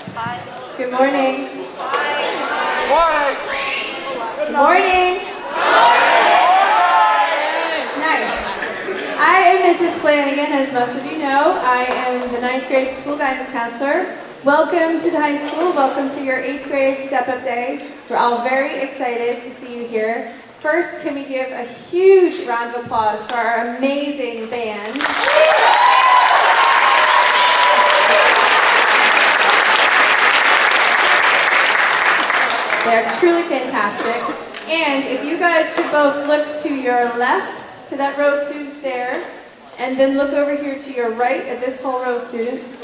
Good morning. Good morning. Nice. I am Mrs. Flanagan, as most of you know. I am the 9th grade school guidance counselor. Welcome to the high school. Welcome to your 8th grade step-up day. We're all very excited to see you here. First, can we give a huge round of applause for our amazing band? They're truly fantastic. And if you guys could both look to your left, to that row of students there, and then look over here to your right at this whole row of students.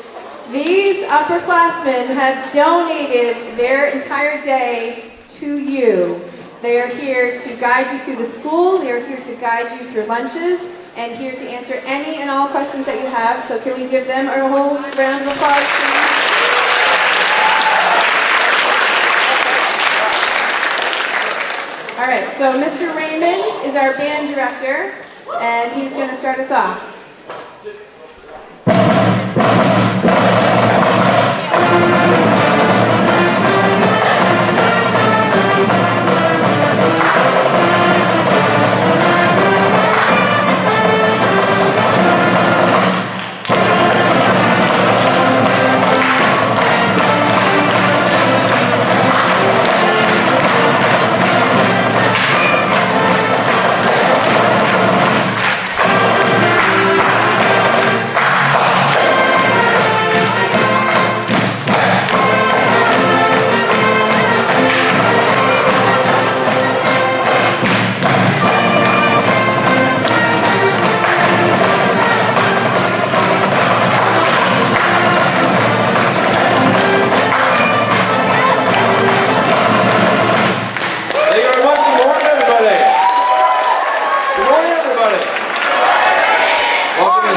These upperclassmen have donated their entire day to you. They are here to guide you through the school, they are here to guide you through lunches, and here to answer any and all questions that you have. So can we give them a whole round of applause, please? All right, so Mr. Raymond is our band director, and he's going to start us off.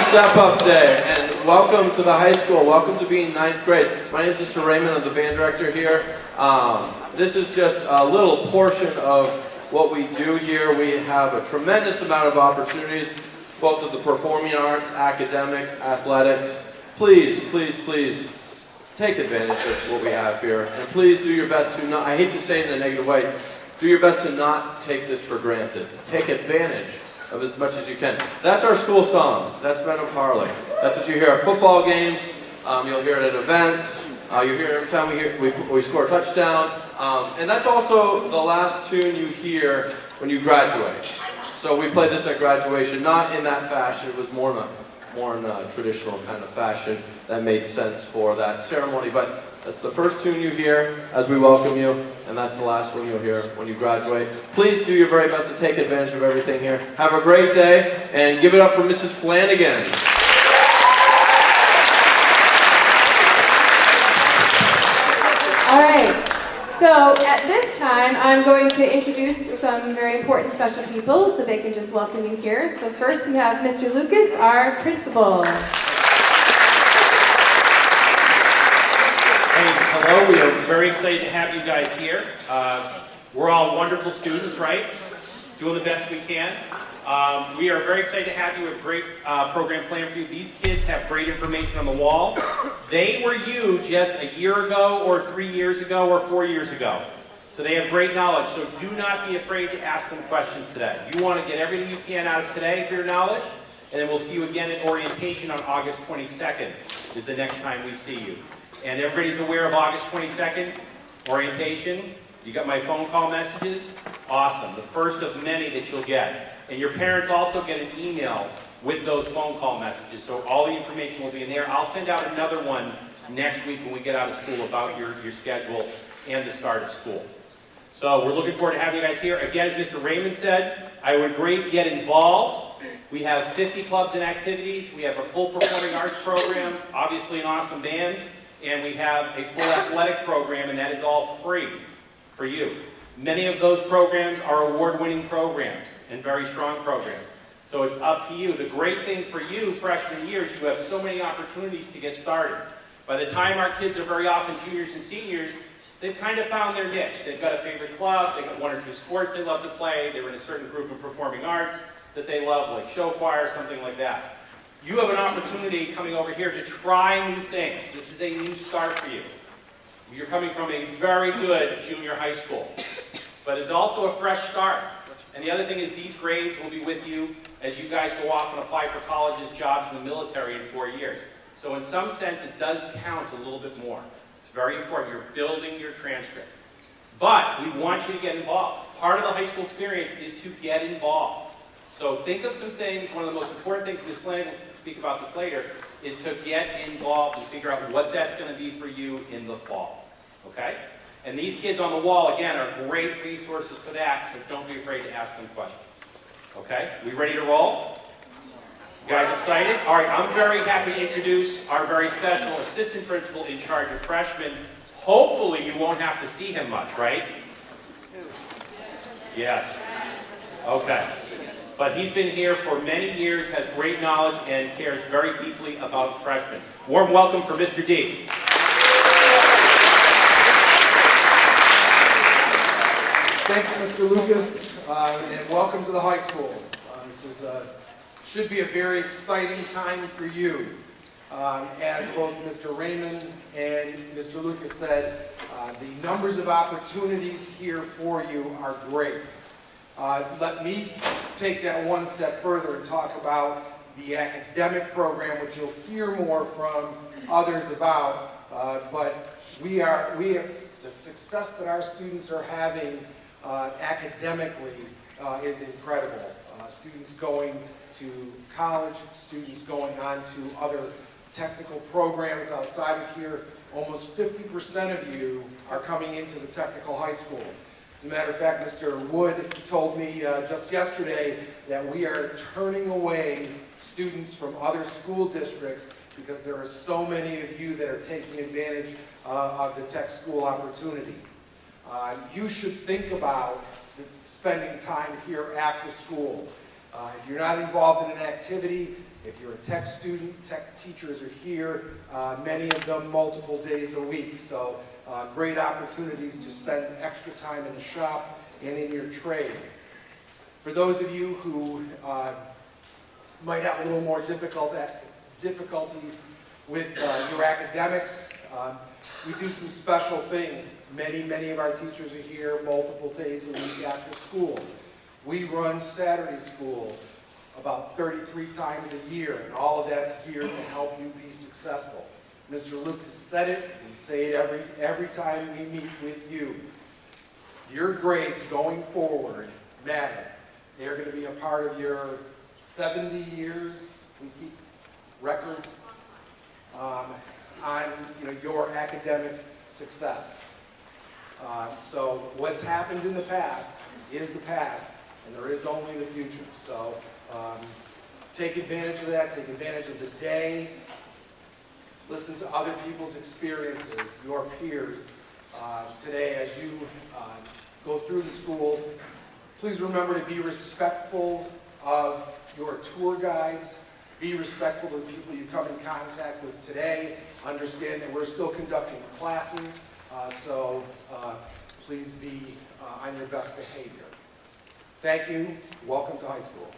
Step-up day, and welcome to the high school. Welcome to being 9th grade. My name is Mr. Raymond. I'm the band director here. This is just a little portion of what we do here. We have a tremendous amount of opportunities, both of the performing arts, academics, athletics. Please, please, please take advantage of what we have here. And please do your best to not, I hate to say it in a negative way, do your best to not take this for granted. Take advantage of as much as you can. That's our school song. That's Men of Harley. That's what you hear at football games. You'll hear it at events. You hear it every time we score a touchdown. And that's also the last tune you hear when you graduate. So we play this at graduation, not in that fashion. It was more in a traditional kind of fashion that made sense for that ceremony. But that's the first tune you hear as we welcome you, and that's the last one you'll hear when you graduate. Please do your very best to take advantage of everything here. Have a great day, and give it up for Mrs. Flanagan. All right, so at this time, I'm going to introduce some very important special people so they can just welcome you here. So first we have Mr. Lucas, our principal. Hello, we are very excited to have you guys here. We're all wonderful students, right? Doing the best we can. We are very excited to have you with a great program planned for you. These kids have great information on the wall. They were you just a year ago or 3 years ago or 4 years ago. So they have great knowledge. So do not be afraid to ask them questions today. You want to get everything you can out of today for your knowledge, and then we'll see you again at orientation on August 22nd is the next time we see you. And everybody's aware of August 22nd, orientation. You got my phone call messages? Awesome. The first of many that you'll get. And your parents also get an email with those phone call messages. So all the information will be in there. I'll send out another one next week when we get out of school about your schedule and the start of school. So we're looking forward to having you guys here. Again, as Mr. Raymond said, I would agree to get involved. We have 50 clubs and activities. We have a full performing arts program, obviously an awesome band. And we have a full athletic program, and that is all free for you. Many of those programs are award-winning programs and very strong programs. So it's up to you. The great thing for you, freshman year, is you have so many opportunities to get started. By the time our kids are very often juniors and seniors, they've kind of found their niche. They've got a favorite club, they've got one or two sports they love to play, they're in a certain group of performing arts that they love, like show choir, something like that. You have an opportunity coming over here to try new things. This is a new start for you. You're coming from a very good junior high school, but it's also a fresh start. And the other thing is these grades will be with you as you guys go off and apply for colleges, jobs, in the military in 4 years. So in some sense, it does count a little bit more. It's very important. You're building your transcript. But we want you to get involved. Part of the high school experience is to get involved. So think of some things. One of the most important things, Ms. Flanagan will speak about this later, is to get involved and figure out what that's going to be for you in the fall. Okay? And these kids on the wall, again, are great resources for that, so don't be afraid to ask them questions. Okay? We ready to roll? You guys excited? All right, I'm very happy to introduce our very special assistant principal in charge of freshmen. Hopefully you won't have to see him much, right? Yes. Okay. But he's been here for many years, has great knowledge, and cares very deeply about freshmen. Warm welcome for Mr. D. Thank you, Mr. Lucas, and welcome to the high school. Should be a very exciting time for you. As both Mr. Raymond and Mr. Lucas said, the numbers of opportunities here for you are great. Let me take that one step further and talk about the academic program, which you'll hear more from others about. But we have the success that our students are having academically is incredible. Students going to college, students going on to other technical programs outside of here. Almost 50% of you are coming into the technical high school. As a matter of fact, Mr. Wood told me just yesterday that we are turning away students from other school districts because there are so many of you that are taking advantage of the tech school opportunity. You should think about spending time here after school. If you're not involved in an activity, if you're a tech student, tech teachers are here, many of them multiple days a week. So great opportunities to spend extra time in the shop and in your trade. For those of you who might have a little more difficulty with your academics, we do some special things. Many of our teachers are here multiple days a week after school. We run Saturday school about 33 times a year, and all of that's geared to help you be successful. Mr. Lucas said it, we say it every time we meet with you. Your grades going forward matter. They're going to be a part of your 70 years, we keep records on your academic success. So what's happened in the past is the past, and there is only the future. So take advantage of that, take advantage of the day, listen to other people's experiences, your peers today as you go through the school. Please remember to be respectful of your tour guides, be respectful of the people you come in contact with today. Understand that we're still conducting classes, so please be on your best behavior. Thank you. Welcome to high school.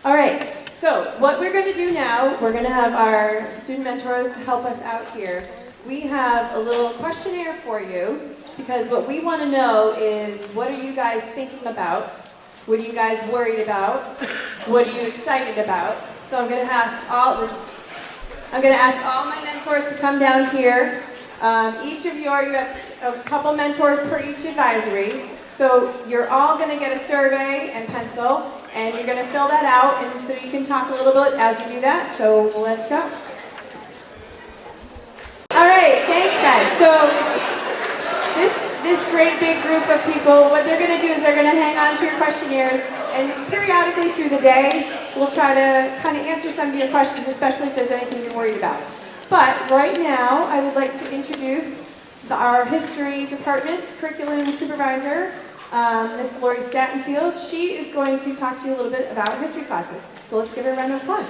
All right, so what we're going to do now, we're going to have our student mentors help us out here. We have a little questionnaire for you because what we want to know is, what are you guys thinking about? What are you guys worried about? What are you excited about? So I'm going to ask all my mentors to come down here. Each of you have a couple mentors per each advisory. So you're all going to get a survey and pencil, and you're going to fill that out, and so you can talk a little bit as you do that. So let's go. All right, thanks guys. So this great big group of people, what they're going to do is they're going to hang on to your questionnaires, and periodically through the day, we'll try to kind of answer some of your questions, especially if there's anything you're worried about. But right now, I would like to introduce our history department curriculum supervisor, Miss Lori Statenfield. She is going to talk to you a little bit about history classes. So let's give her a round of applause.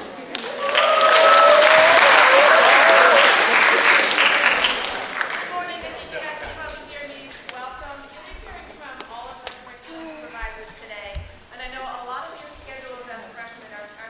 Are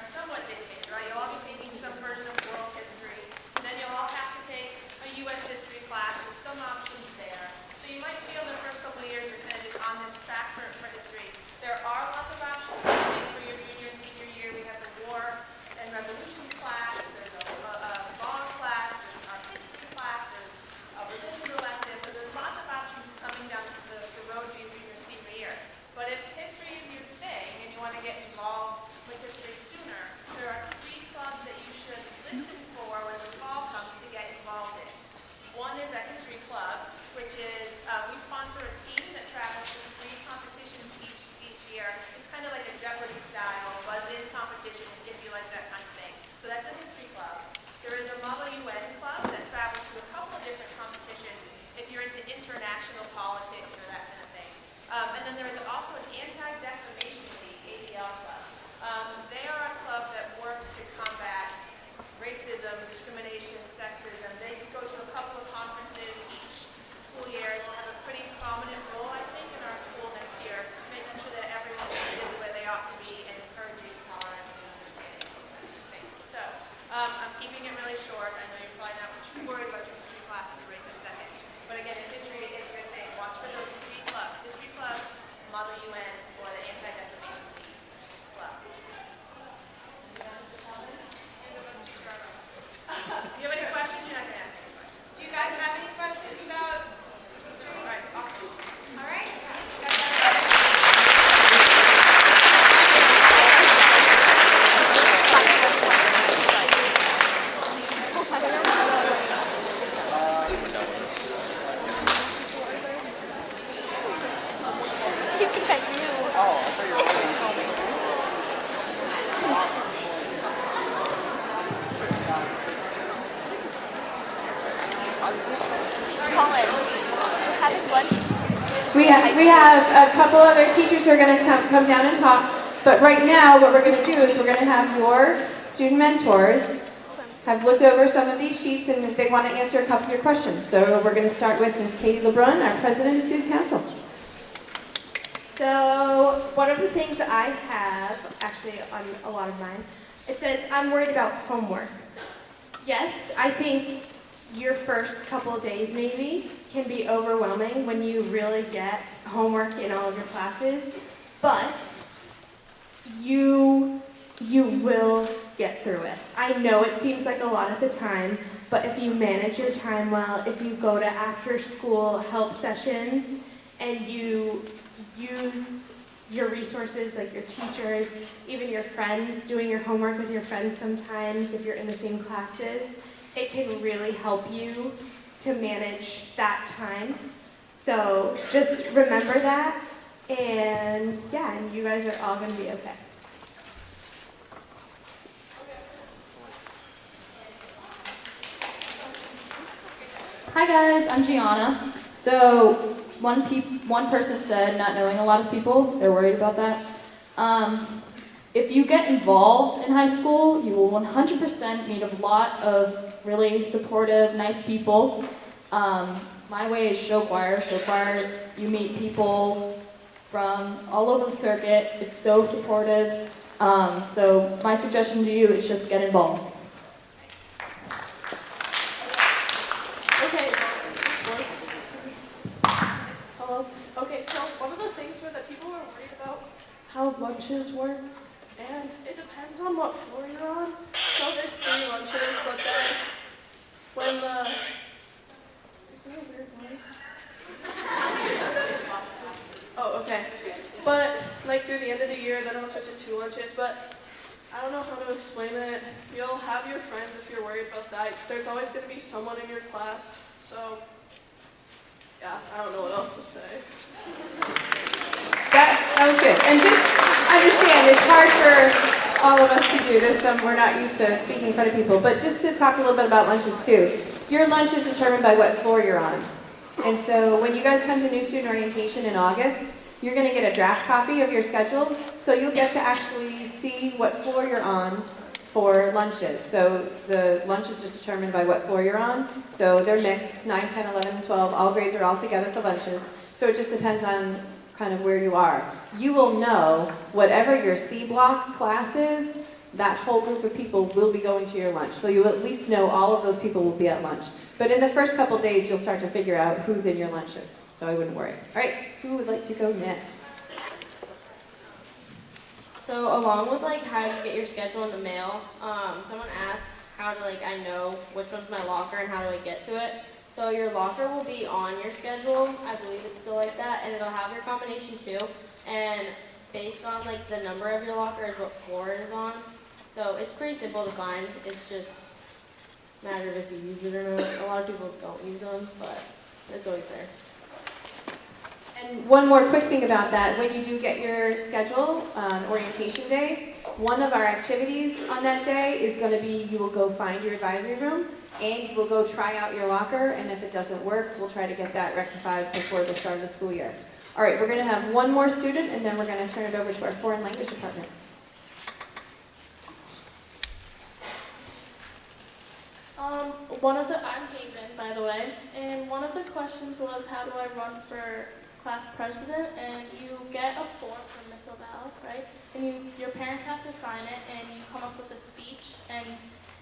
Jeopardy style, buzz-in competition if you like that kind of thing. So that's a history club. There is a Model UN club that travels to a couple of different competitions if you're into international politics or that kind of thing. And then there is also an anti-defamation league, ADL club. They are a club that works to combat racism, discrimination, sexism. They go to a couple of conferences each school year and will have a pretty prominent role, I think, in our school next year, making sure that everyone's treated the way they ought to be and encouraging tolerance and understanding and that kind of thing. So, I'm keeping it really short. I know you're probably not too worried about your history classes right this second. But again, history is a good thing. Watch for those three clubs. History club, Model UN, or the Anti-Defamation Club. Do you have any questions? You're not going to ask any questions. Do you guys have any questions about history? All right, awesome. All right. You guys have We have a couple other teachers who are going to come down and talk, but right now what we're going to do is we're going to have your student mentors have looked over some of these sheets and they want to answer a couple of your questions. So we're going to start with Ms. Katie LeBrun, our President of Student Council. So one of the things that I have, actually on a lot of mine, it says, I'm worried about homework. Yes, I think your first couple of days maybe can be overwhelming when you really get homework in all of your classes, but you will get through it. I know it seems like a lot at the time, but if you manage your time well, if you go to after school help sessions and you use your resources like your teachers, even your friends, doing your homework with your friends sometimes if you're in the same classes, it can really help you to manage that time. So just remember that, and yeah, and you guys are all going to be okay. Hi guys, I'm Gianna. So one person said not knowing a lot of people, they're worried about that. If you get involved in high school, you will 100% meet a lot of really supportive, nice people. My way is show choir. Show choir, you meet people from all over the circuit. It's so supportive. So my suggestion to you is just get involved. Okay. Hello. Okay, so one of the things were that people were worried about how lunches work, and it depends on what floor you're on. So there's 3 lunches, but then when the... Is that a weird noise? Oh, okay. But like through the end of the year, then I'll switch to 2 lunches, but I don't know how to explain it. You'll have your friends if you're worried about that. There's always going to be someone in your class, so yeah, I don't know what else to say. That was good. And just understand, it's hard for all of us to do this. We're not used to speaking in front of people. But just to talk a little bit about lunches too. Your lunch is determined by what floor you're on. And so when you guys come to new student orientation in August, you're going to get a draft copy of your schedule. So you'll get to actually see what floor you're on for lunches. So the lunch is just determined by what floor you're on. So they're mixed, 9, 10, 11, and 12. All grades are all together for lunches. So it just depends on kind of where you are. You will know whatever your C block class is, that whole group of people will be going to your lunch. So you at least know all of those people will be at lunch. But in the first couple days, you'll start to figure out who's in your lunches. So I wouldn't worry. All right, who would like to go next? So along with like how you get your schedule in the mail, someone asked how to I know which one's my locker and how do I get to it. So your locker will be on your schedule. I believe it's still like that, and it'll have your combination too. And based on the number of your locker is what floor it is on. So it's pretty simple to find. It's just a matter of if you use it or not. A lot of people don't use them, but it's always there. And one more quick thing about that, when you do get your schedule on orientation day, one of our activities on that day is going to be you will go find your advisory room and you will go try out your locker, and if it doesn't work, we'll try to get that rectified before the start of the school year. All right, we're going to have one more student and then we're going to turn it over to our foreign language department. I'm Haven, by the way, and one of the questions was, how do I run for class president? And you get a form from Miss LaValle, right? And your parents have to sign it, and you come up with a speech, and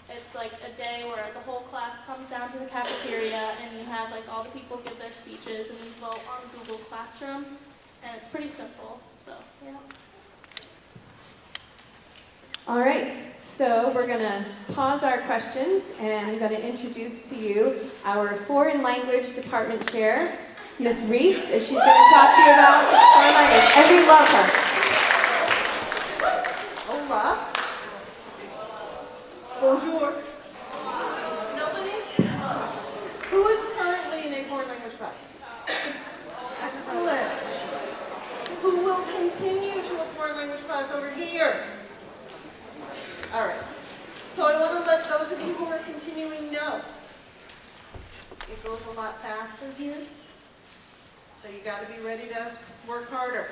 it's like a day where the whole class comes down to the cafeteria, and you have like all the people give their speeches, and you vote on Google Classroom, and it's pretty simple, so, yeah. All right, so we're going to pause our questions and I'm going to introduce to you our foreign language department chair, Miss Reese, and she's going to talk to you about foreign language. And we love her. Hola. Bonjour. Nobody? Who is currently in a foreign language class? Excellent. Who will continue to a foreign language class over here? All right. So I want to let those of you who are continuing know. It goes a lot faster here. So you got to be ready to work harder.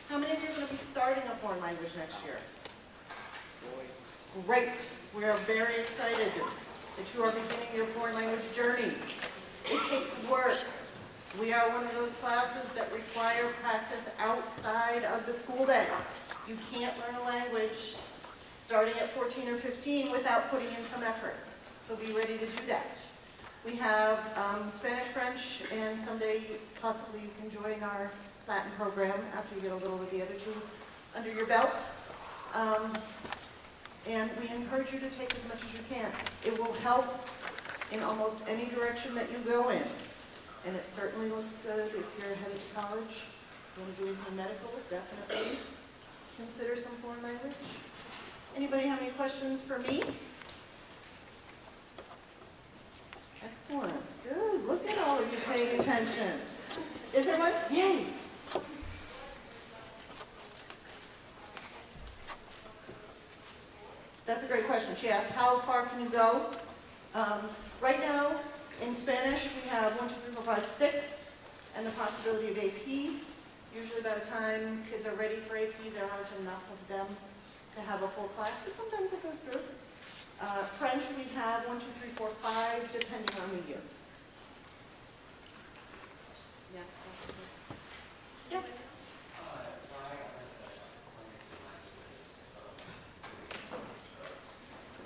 How many of you are going to be starting a foreign language next year? Great. We are very excited that you are beginning your foreign language journey. It takes work. We are one of those classes that require practice outside of the school day. You can't learn a language starting at 14 or 15 without putting in some effort. So be ready to do that. We have Spanish, French, and someday possibly you can join our Latin program after you get a little of the other two under your belt. And we encourage you to take as much as you can. It will help in almost any direction that you go in. And it certainly looks good if you're headed to college. You want to do anything medical, definitely consider some foreign language. Anybody have any questions for me? Excellent. Good. Look at all of you paying attention. Is there one? Yay. That's a great question. She asked, how far can you go? Right now, in Spanish, we have 1, 2, 3, 4, 5, 6, and the possibility of AP. Usually by the time kids are ready for AP, there aren't enough of them to have a full class, but sometimes it goes through. French, we have 1, 2, 3, 4, 5, depending on the year. Yeah. Yeah.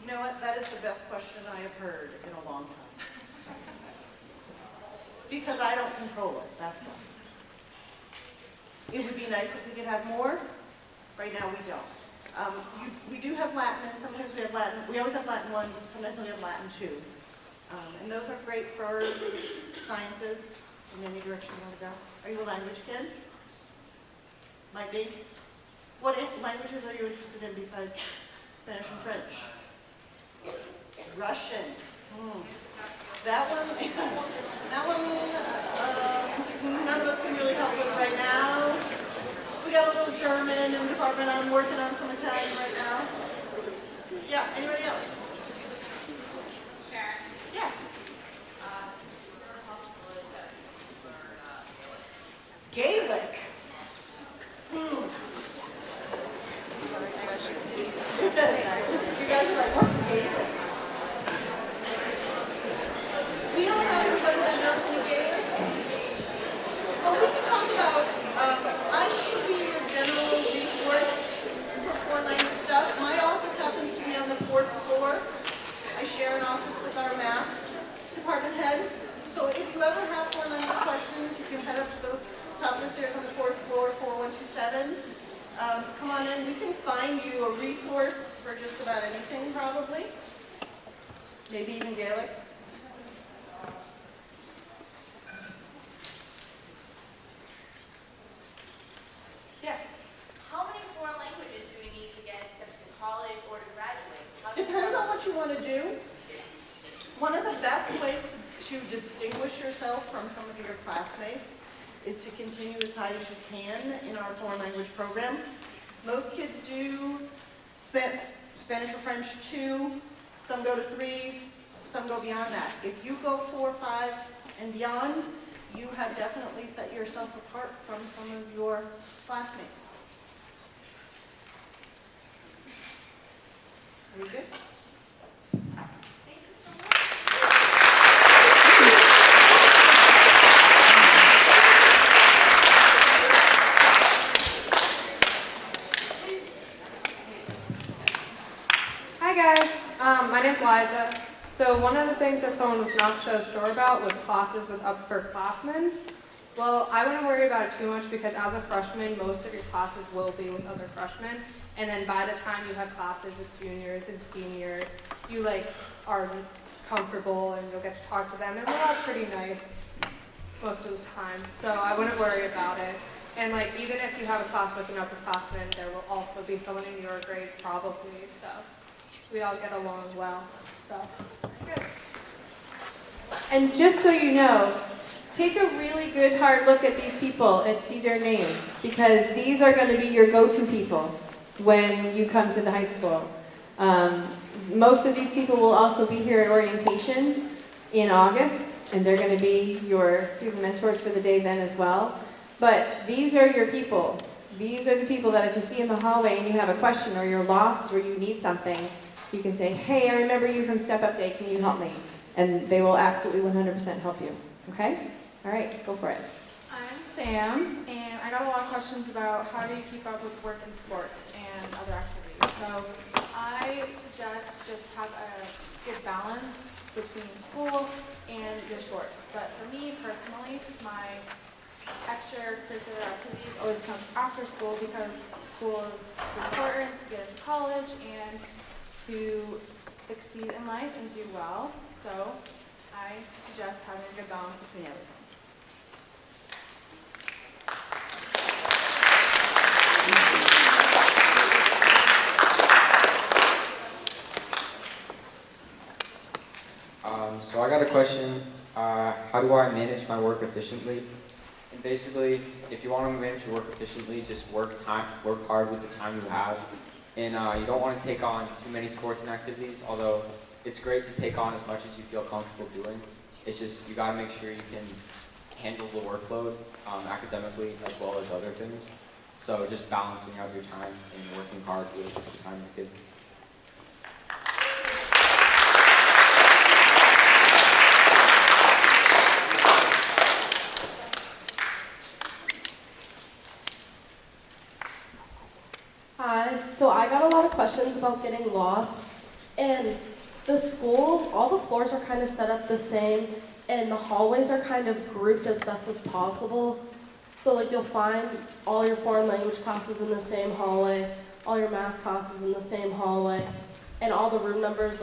You know what? That is the best question I have heard in a long time. Because I don't control it, that's why. It would be nice if we could have more. Right now we don't. We do have Latin, and sometimes we have Latin. We always have Latin 1, but sometimes we have Latin 2. And those are great for sciences in any direction you want to go. Are you a language kid? Might be. What languages are you interested in besides Spanish and French? Russian. That one, none of us can really help with right now. We got a little German in the department. I'm working on some Italian right now. Yeah, anybody else? Sharon. Yes. Gaelic. You guys are like, what's Gaelic? We don't have anybody that knows any Gaelic. Well, we can talk about, I should be your general resource for foreign language stuff. My office happens to be on the 4th floor. I share an office with our math department head. So if you ever have foreign language questions, you can head up to the top of the stairs on the 4th floor, 4127. Come on in. We can find you a resource for just about anything, probably. Maybe even Gaelic. Yes. How many foreign languages do we need to get accepted to college or to graduate? Depends on what you want to do. One of the best ways to distinguish yourself from some of your classmates is to continue as high as you can in our foreign language program. Most kids do Spanish or French 2, some go to 3, some go beyond that. If you go 4, 5, and beyond, you have definitely set yourself apart from some of your classmates. Are we good? Hi guys, my name's Liza. So one of the things that someone was not so sure about was classes with upperclassmen. Well, I wouldn't worry about it too much because as a freshman, most of your classes will be with other freshmen. And then by the time you have classes with juniors and seniors, you are comfortable and you'll get to talk to them. And they're all pretty nice most of the time, so I wouldn't worry about it. And even if you have a class with an upperclassman, there will also be someone in your grade probably, so we all get along well. So, good. And just so you know, take a really good hard look at these people and see their names, because these are going to be your go-to people when you come to the high school. Most of these people will also be here at orientation in August, and they're going to be your student mentors for the day then as well. But these are your people. These are the people that if you see in the hallway and you have a question or you're lost or you need something, you can say, hey, I remember you from Step Up Day, can you help me? And they will absolutely 100% help you, okay? All right, go for it. I'm Sam, and I got a lot of questions about how do you keep up with work and sports and other activities. So I suggest just have a good balance between school and your sports. But for me personally, my extracurricular activities always comes after school because school is important to get into college and to succeed in life and do well. So I suggest having a good balance between everything. So I got a question. How do I manage my work efficiently? And basically, if you want to manage your work efficiently, just work hard with the time you have. And you don't want to take on too many sports and activities, although it's great to take on as much as you feel comfortable doing. It's just you got to make sure you can handle the workload academically as well as other things. So just balancing out your time and working hard with the time you give. Hi. So I got a lot of questions about getting lost. And the school, all the floors are kind of set up the same, and the hallways are kind of grouped as best as possible. So you'll find all your foreign language classes in the same hallway, all your math classes in the same hallway, and all the room numbers,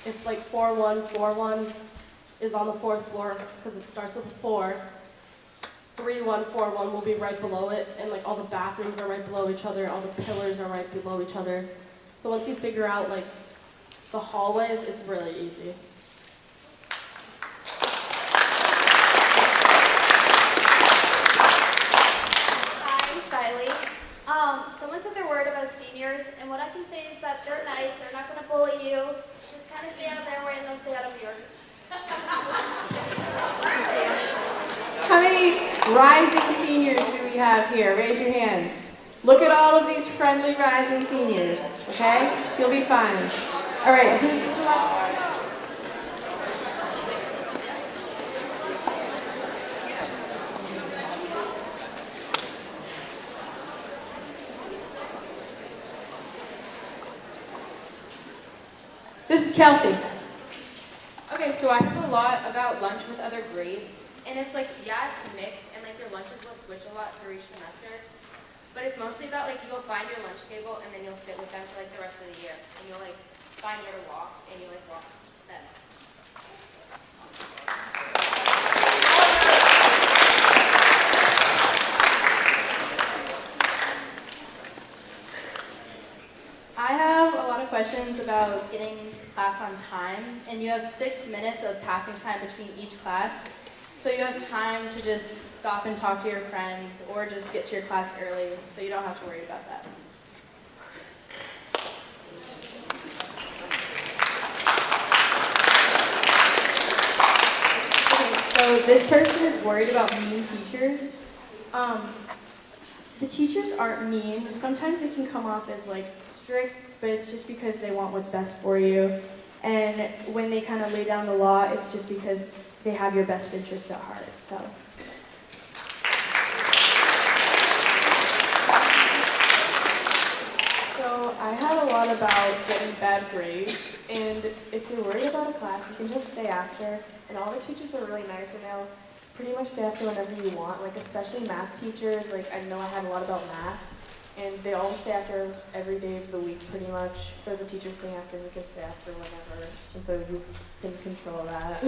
if 4141 is on the 4th floor, because it starts with a 4, 3141 will be right below it, and all the bathrooms are right below each other, all the pillars are right below each other. So once you figure out the hallways, it's really easy. Hi, Stylie. Someone said they're worried about seniors, and what I can say is that they're nice, they're not going to bully you. Just kind of stay out of their way and they'll stay out of yours. How many rising seniors do we have here? Raise your hands. Look at all of these friendly rising seniors, okay? You'll be fine. All right, who's the last one? This is Kelsey. Okay, so I have a lot about lunch with other grades, and it's yeah, it's mixed, and your lunches will switch a lot through each semester, but it's mostly about you'll find your lunch table, and then you'll sit with them for the rest of the year, and you'll find where to walk, and you walk them. I have a lot of questions about getting to class on time, and you have 6 minutes of passing time between each class. So you have time to just stop and talk to your friends or just get to your class early, so you don't have to worry about that. So this person is worried about mean teachers. The teachers aren't mean. Sometimes they can come off as like strict, but it's just because they want what's best for you. And when they kind of lay down the law, it's just because they have your best interest at heart. So I had a lot about getting bad grades, and if you're worried about a class, you can just stay after, and all the teachers are really nice, and they'll pretty much stay after whenever you want, like especially math teachers. Like I know I had a lot about math, and they always stay after every day of the week pretty much. If there's a teacher staying after, you can stay after whenever, and so you can control that.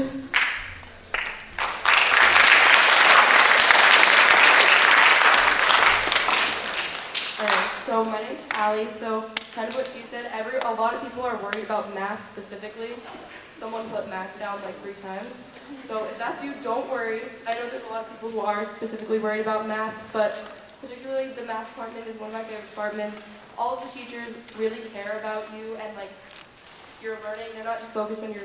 Alright, so my name's Allie. So kind of what she said, a lot of people are worried about math specifically. Someone put math down like 3 times. So if that's you, don't worry. I know there's a lot of people who are specifically worried about math, but particularly the math department is one of my favorite departments. All of the teachers really care about you and like your learning. They're not just focused on your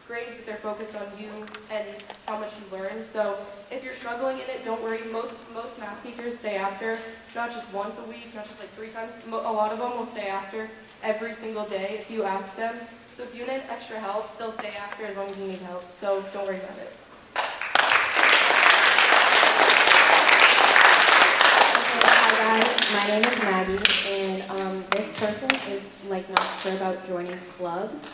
grades, but they're focused on you and how much you learn. So if you're struggling in it, don't worry. Most math teachers stay after, not just once a week, not just like 3 times. A lot of them will stay after every single day if you ask them. So if you need extra help, they'll stay after as long as you need help. So don't worry about it. Hi guys, my name is Maggie, and this person is like not sure about joining clubs.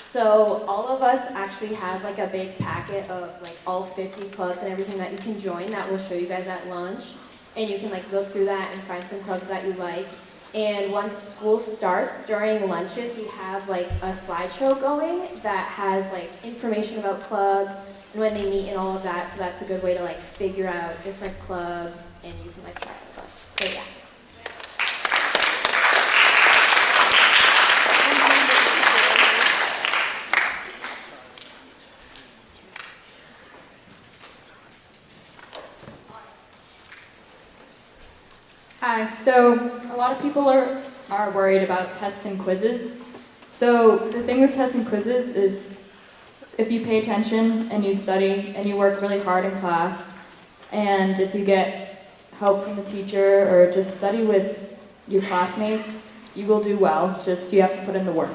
So all of us actually have like a big packet of like all 50 clubs and everything that you can join that we'll show you guys at lunch. And you can like look through that and find some clubs that you like. And once school starts, during lunches, we have like a slideshow going that has like information about clubs and when they meet and all of that. So that's a good way to like figure out different clubs and you can like try a bunch. So yeah. Hi, so a lot of people are worried about tests and quizzes. So the thing with tests and quizzes is if you pay attention and you study and you work really hard in class, and if you get help from the teacher or just study with your classmates, you will do well, just you have to put in the work.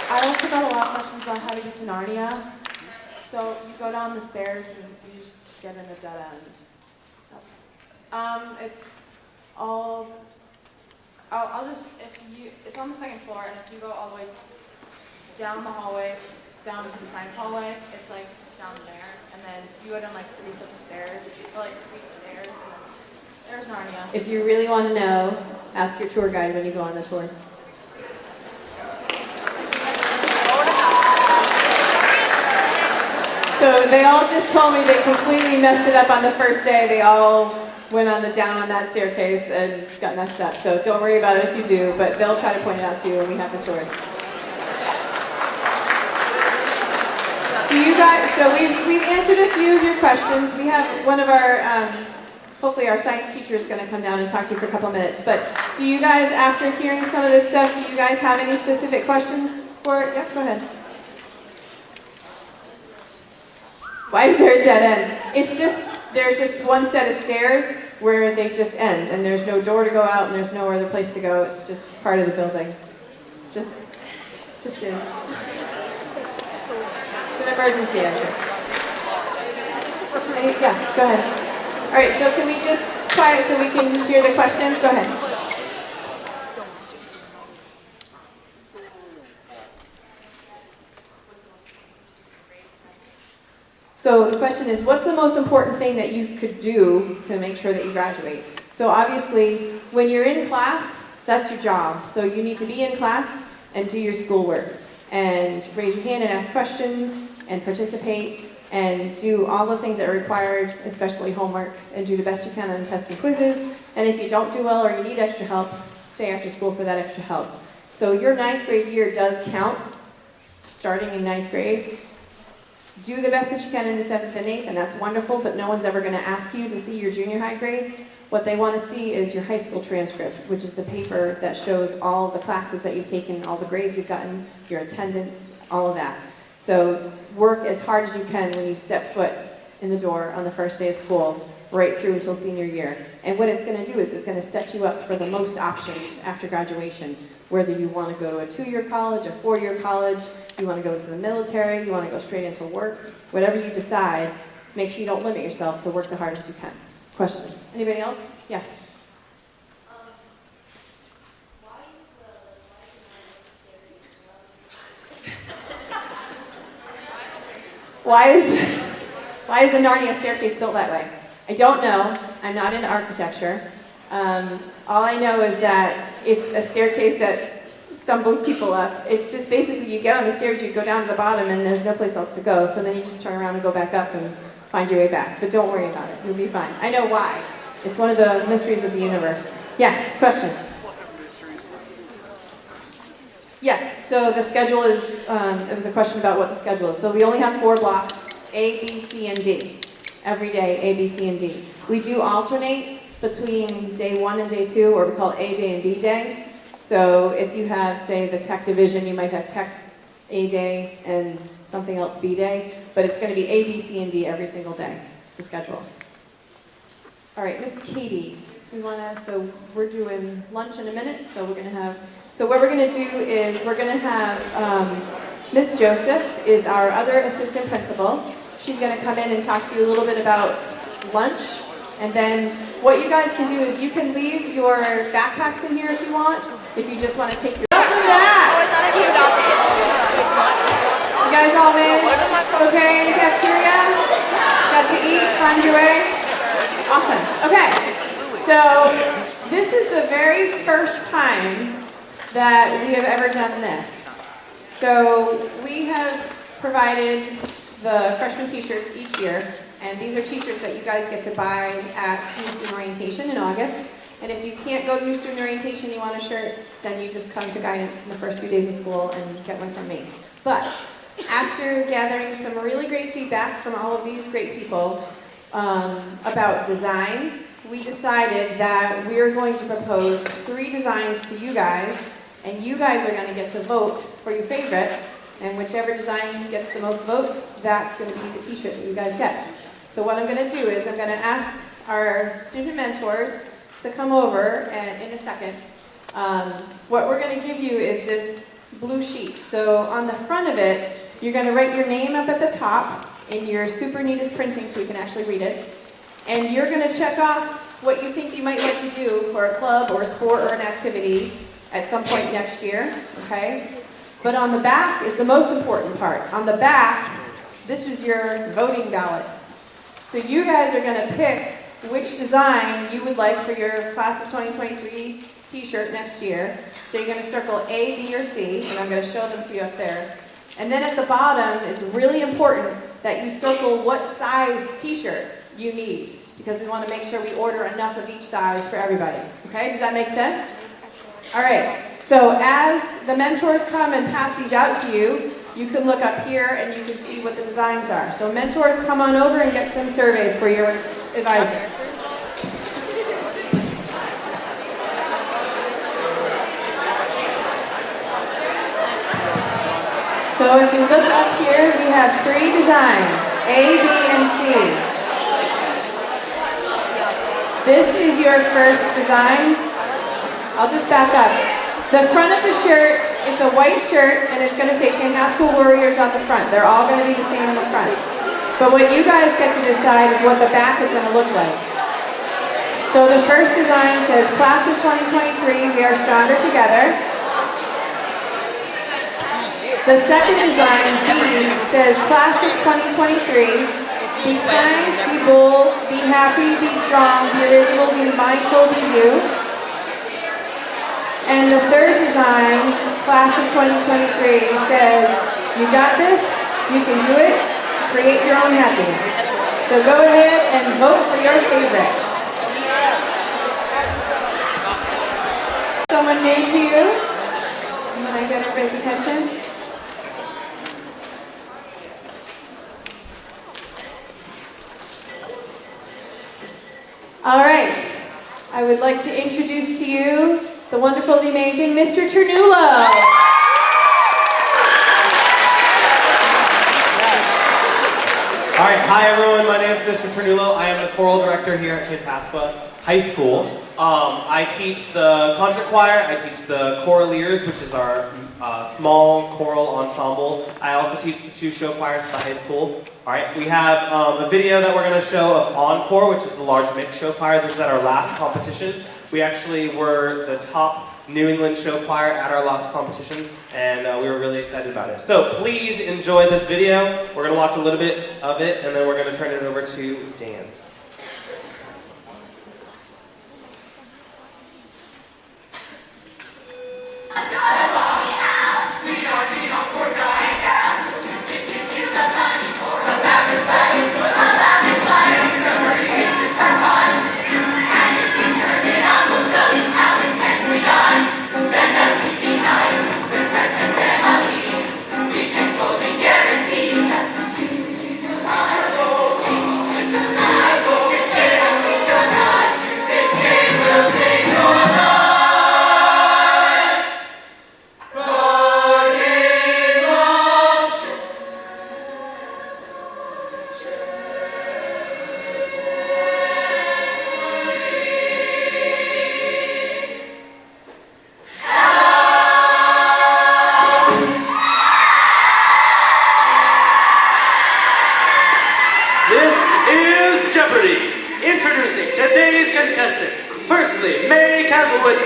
I also got a lot of questions about how to get to Narnia. So you go down the stairs and you just get in a dead end. So, it's all. It's on the 2nd floor, and if you go all the way down the hallway, down to the science hallway, it's like down there, and then you go down like 3 sets of stairs, or like 3 stairs, and then there's Narnia. If you really want to know, ask your tour guide when you go on the tours. So they all just told me they completely messed it up on the first day. They all went down on that staircase and got messed up. So don't worry about it if you do, but they'll try to point it out to you when we have the tours. Do you guys, so we've answered a few of your questions. We have one of our, hopefully our science teacher is going to come down and talk to you for a couple minutes. But do you guys, after hearing some of this stuff, do you guys have any specific questions for it? Yeah, go ahead. Why is there a dead end? It's just, there's just one set of stairs where they just end, and there's no door to go out, and there's no other place to go. It's just part of the building. It's just it's an emergency exit. Yes, go ahead. All right, so can we just quiet so we can hear the questions? Go ahead. So the question is, what's the most important thing that you could do to make sure that you graduate? So obviously, when you're in class, that's your job. So you need to be in class and do your schoolwork. And raise your hand and ask questions and participate and do all the things that are required, especially homework, and do the best you can on tests and quizzes. And if you don't do well or you need extra help, stay after school for that extra help. So your 9th grade year does count, starting in 9th grade. do the best that you can in the 7th and 8th, and that's wonderful, but no one's ever going to ask you to see your junior high grades. What they want to see is your high school transcript, which is the paper that shows all the classes that you've taken, all the grades you've gotten, your attendance, all of that. So work as hard as you can when you step foot in the door on the first day of school, right through until senior year. And what it's going to do is it's going to set you up for the most options after graduation, whether you want to go to a 2-year college, a 4-year college, you want to go into the military, you want to go straight into work, whatever you decide, make sure you don't limit yourself, so work the hardest you can. Question. Anybody else? Yes. Why is the Narnia staircase built that way? I don't know. I'm not into architecture. All I know is that it's a staircase that stumbles people up. It's just basically you get on the stairs, you go down to the bottom, and there's no place else to go. So then you just turn around and go back up and find your way back. But don't worry about it. You'll be fine. I know why. It's one of the mysteries of the universe. Yes, question. Yes, so the schedule is, it was a question about what the schedule is. So we only have 4 blocks, A, B, C, and D. Every day, A, B, C, and D. We do alternate between day 1 and day 2, or we call it A day and B day. So if you have, say, the tech division, you might have tech A day and something else B day, but it's going to be A, B, C, and D every single day, the schedule. All right, Miss Katie, so we're doing lunch in a minute, so we're going to have, so what we're going to do is we're going to have Miss Joseph is our other assistant principal. She's going to come in and talk to you a little bit about lunch, and then what you guys can do is you can leave your backpacks in here if you want, if you just want to take your... Welcome back! You guys all managed okay in the cafeteria? Got to eat, find your way? Awesome. Okay, so this is the very first time that we have ever done this. So we have provided the freshman t-shirts each year, and these are t-shirts that you guys get to buy at new student orientation in August. And if you can't go to new student orientation, you want a shirt, then you just come to guidance in the first few days of school and get one from me. But after gathering some really great feedback from all of these great people about designs, we decided that we are going to propose 3 designs to you guys, and you guys are going to get to vote for your favorite, and whichever design gets the most votes, that's going to be the t-shirt that you guys get. So what I'm going to do is I'm going to ask our student mentors to come over in a second. What we're going to give you is this blue sheet. So on the front of it, you're going to write your name up at the top in your super neatest printing so you can actually read it. And you're going to check off what you think you might like to do for a club or a sport or an activity at some point next year, okay? But on the back is the most important part. On the back, this is your voting ballot. So you guys are going to pick which design you would like for your class of 2023 t-shirt next year. So you're going to circle A, B, or C, and I'm going to show them to you up there. And then at the bottom, it's really important that you circle what size t-shirt you need, because we want to make sure we order enough of each size for everybody. Okay, does that make sense? All right, so as the mentors come and pass these out to you, you can look up here and you can see what the designs are. So mentors, come on over and get some surveys for your advisor. So if you look up here, we have 3 designs, A, B, and C. This is your first design. I'll just back up. The front of the shirt, it's a white shirt, and it's going to say Tantasqua Warriors on the front. They're all going to be the same on the front. But what you guys get to decide is what the back is going to look like. So the first design says, Class of 2023, we are stronger together. The second design, B, says, Class of 2023, be kind, be bold, be happy, be strong, be original, be mindful, be you. And the third design, Class of 2023, says, you got this, you can do it, create your own happiness. So go ahead and vote for your favorite. Someone named to you? Can I get everybody's attention? All right. I would like to introduce to you the wonderful, the amazing Mr. Ternulo. All right, hi everyone, my name is Mr. Ternulo. I am the choral director here at Tantasqua High School. I teach the concert choir, I teach the choraleers, which is our small choral ensemble. I also teach the 2 show choirs at the high school. All right, we have a video that we're going to show of Encore, which is the large mixed show choir. This is at our last competition. We actually were the top New England show choir at our last competition, and we were really excited about it. So please enjoy this video. We're going to watch a little bit of it, and then we're going to turn it over to Dan.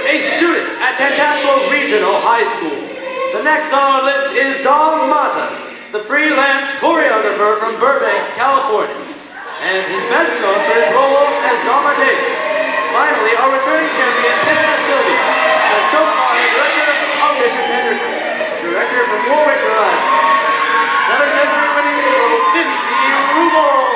A student at Tantasqua Regional High School. The next on our list is Don Matas, the freelance choreographer from Burbank, California. And he's best known for his role as Don Davis. Finally, our returning champion, Mr. Sylvia, the show choir director of Bishop Hendrickson, director from Warwick, Rhode Island. 7th century winning hero, 50 rubles.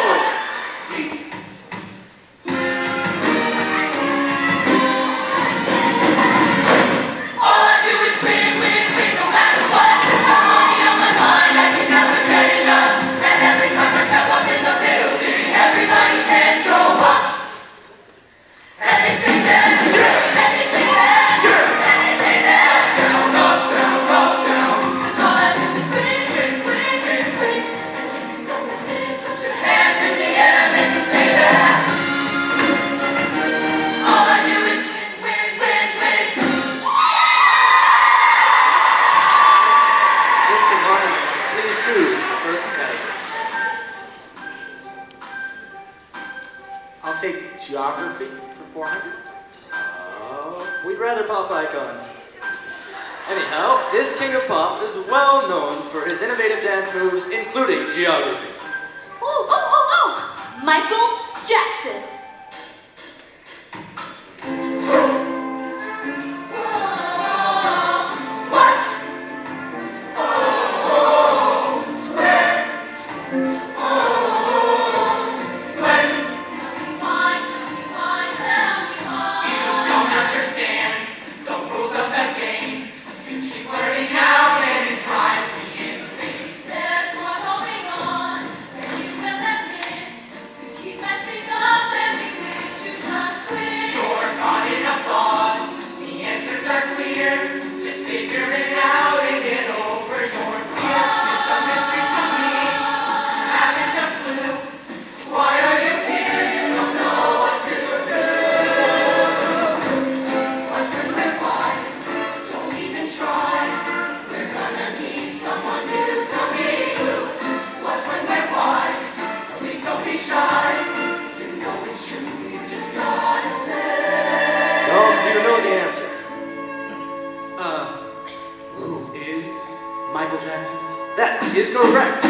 I'll take geography for 400. We'd rather pop icons. Anyhow, this king of pop is well known for his innovative dance moves, including geography. Michael Jackson. Michael Jackson? That is correct.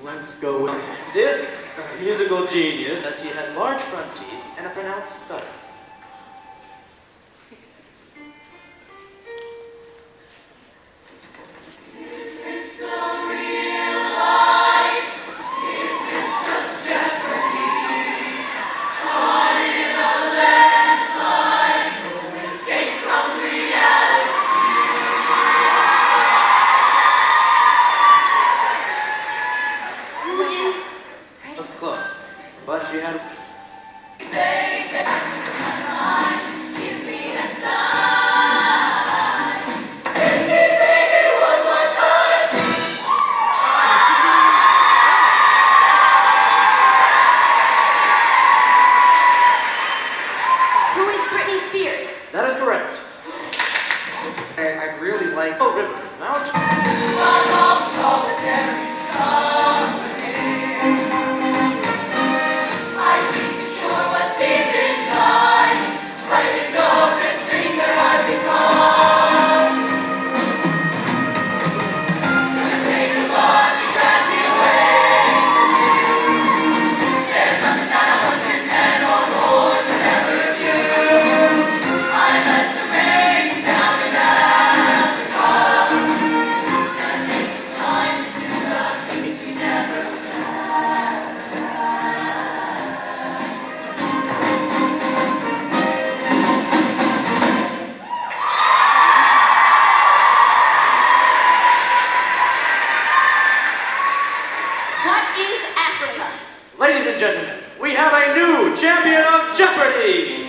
Let's go with this musical genius, as he had large front teeth and a pronounced stutter. But she had... Who is Britney Spears? That is correct. I really like... Oh, River, Mount. Ladies and gentlemen, we have a new champion of Jeopardy!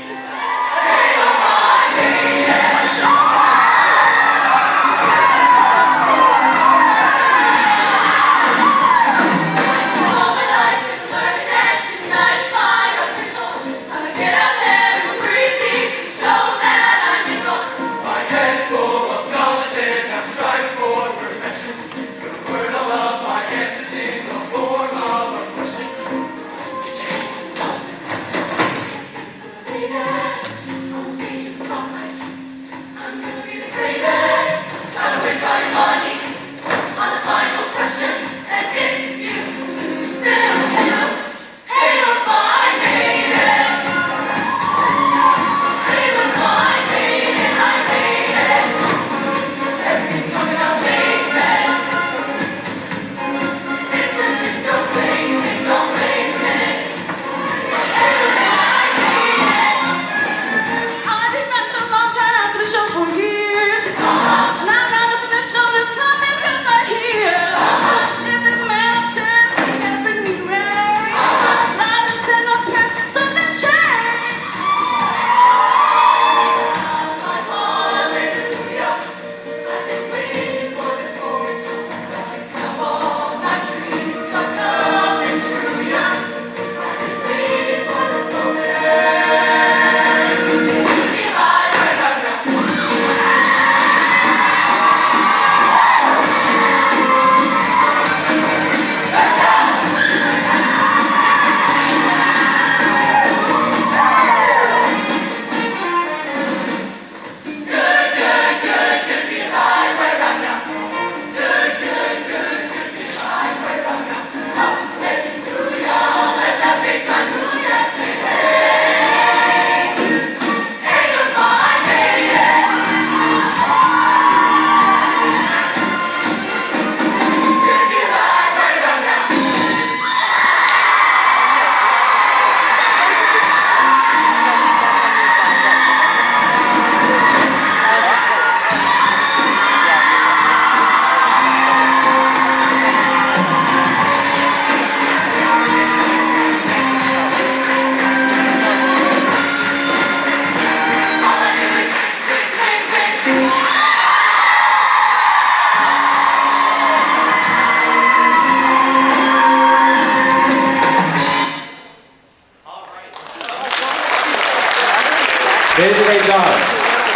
They did a great job.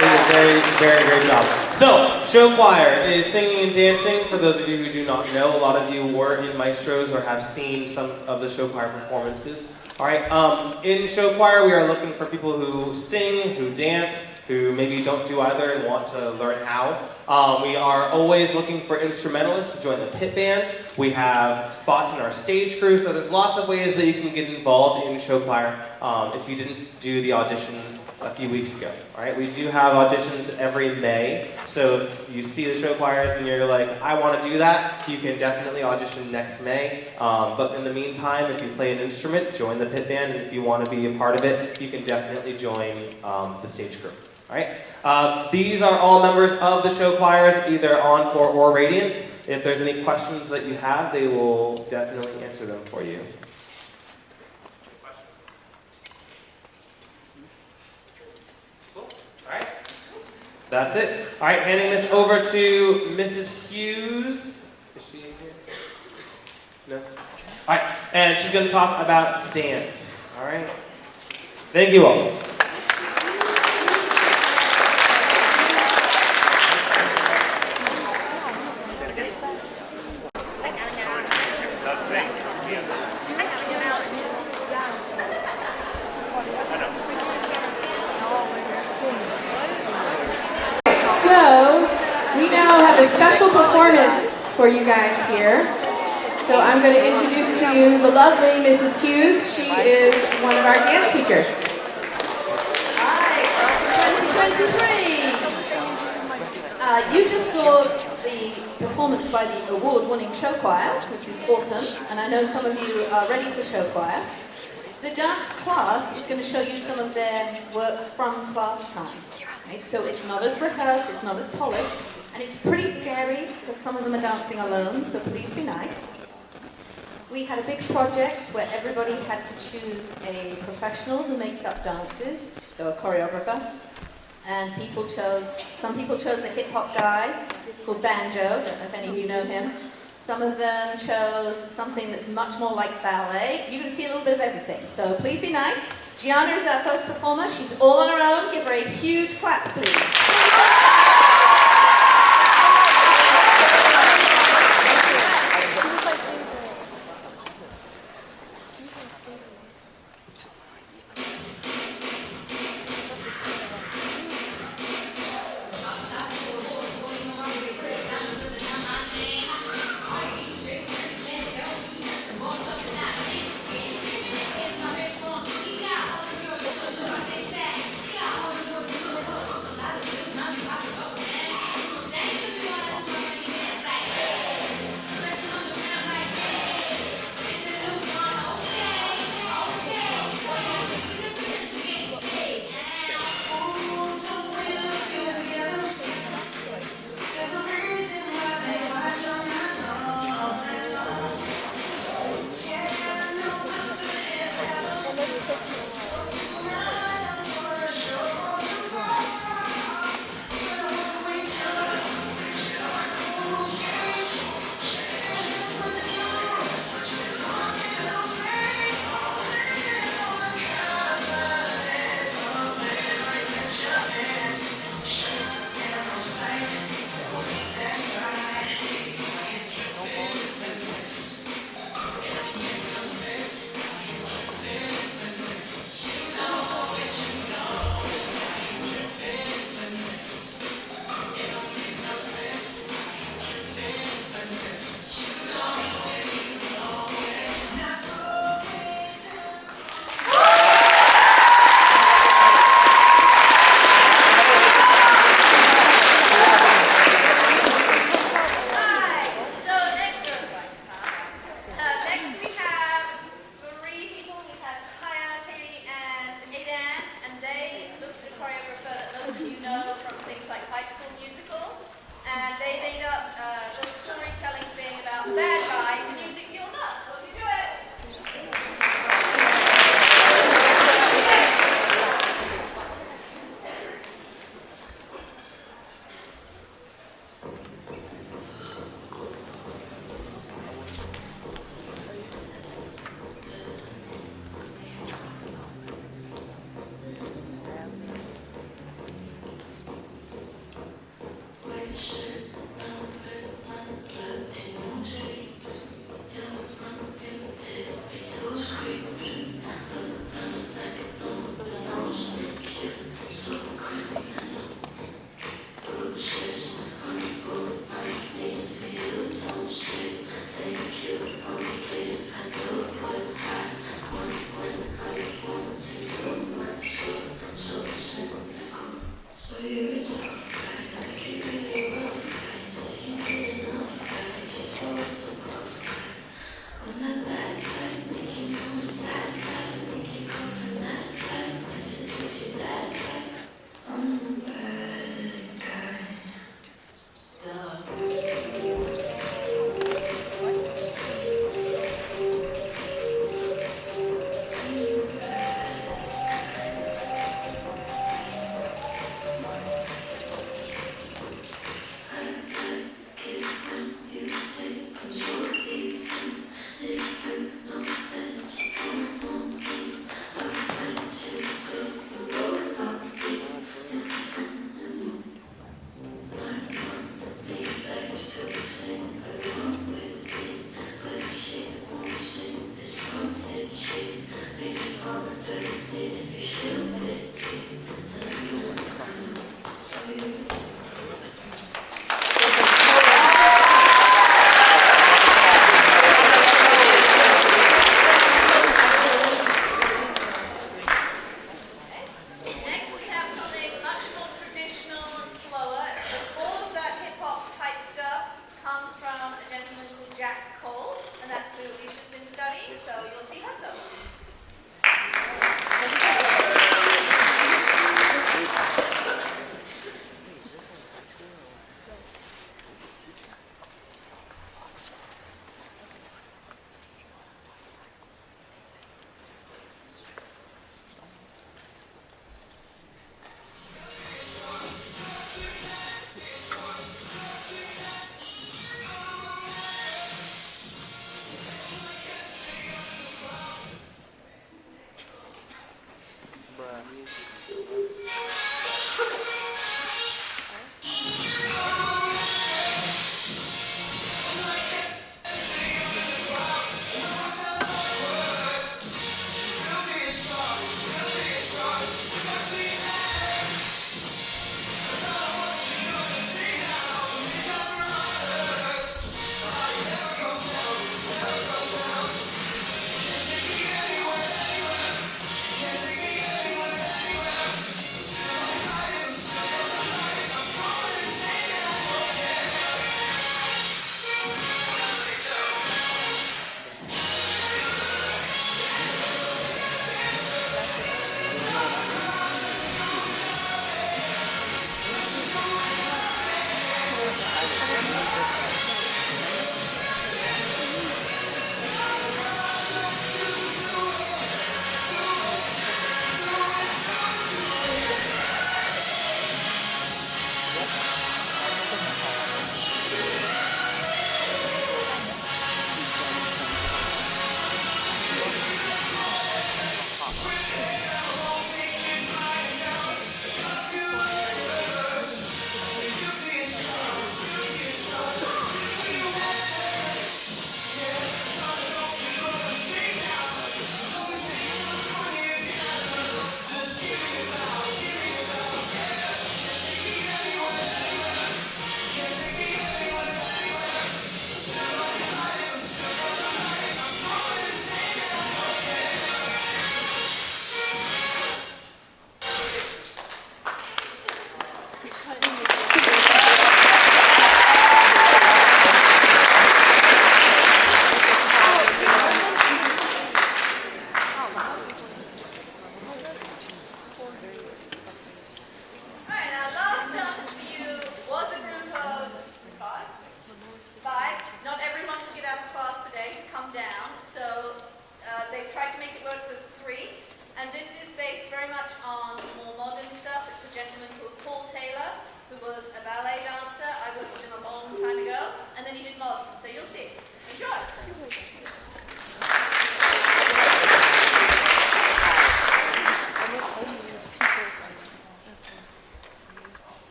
They did a very, very great job. So, show choir is singing and dancing. For those of you who do not know, a lot of you were in maestros or have seen some of the show choir performances. All right, in show choir, we are looking for people who sing, who dance, who maybe don't do either and want to learn how. We are always looking for instrumentalists to join the pit band. We have spots in our stage crew, so there's lots of ways that you can get involved in show choir if you didn't do the auditions a few weeks ago. All right, we do have auditions every May, so if you see the show choirs and you're like, I want to do that, you can definitely audition next May. But in the meantime, if you play an instrument, join the pit band, and if you want to be a part of it, you can definitely join the stage crew. All right. These are all members of the show choirs, either Encore or Radiance. If there's any questions that you have, they will definitely answer them for you. Cool. All right. That's it. All right, handing this over to Mrs. Hughes. Is she in here? No? All right, and she's going to talk about dance. All right. Thank you all. A special performance for you guys here. So I'm going to introduce to you the lovely Mrs. Hughes. She is one of our dance teachers. Hi, 2023. You just saw the performance by the award-winning show choir, which is awesome, and I know some of you are ready for show choir. The dance class is going to show you some of their work from class time. Right? So it's not as rehearsed, it's not as polished. And it's pretty scary because some of them are dancing alone, so please be nice. We had a big project where everybody had to choose a professional who makes up dances, so a choreographer. And some people chose a hip-hop guy called Banjo, don't know if any of you know him. Some of them chose something that's much more like ballet. You're going to see a little bit of everything, so please be nice. Gianna is our first performer. She's all on her own. Give her a huge clap, please.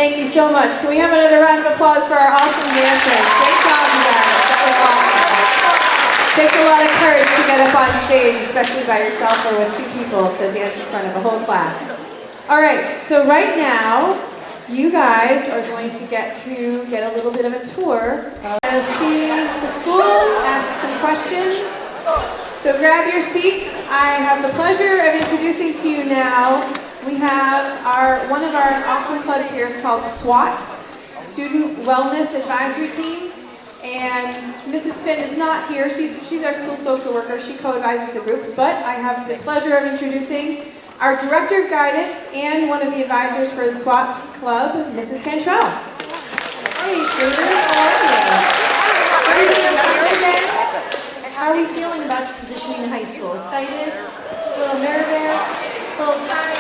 Thank you so much. Can we have another round of applause for our awesome dancers? Great job, you guys. That was awesome. It takes a lot of courage to get up on stage, especially by yourself or with two people, to dance in front of a whole class. All right, so right now, you guys are going to get a little bit of a tour. See the school, ask some questions. So grab your seats. I have the pleasure of introducing to you now, we have one of our awesome clubs here is called SWAT, Student Wellness Advisory Team. And Mrs. Finn is not here. She's our school social worker. She co-advises the group. But I have the pleasure of introducing our Director of Guidance and one of the advisors for the SWAT Club, Mrs. Cantrell. Hey, students, how are you? Everything okay today? How are we feeling about transitioning to high school? Excited? A little nervous? A little tired?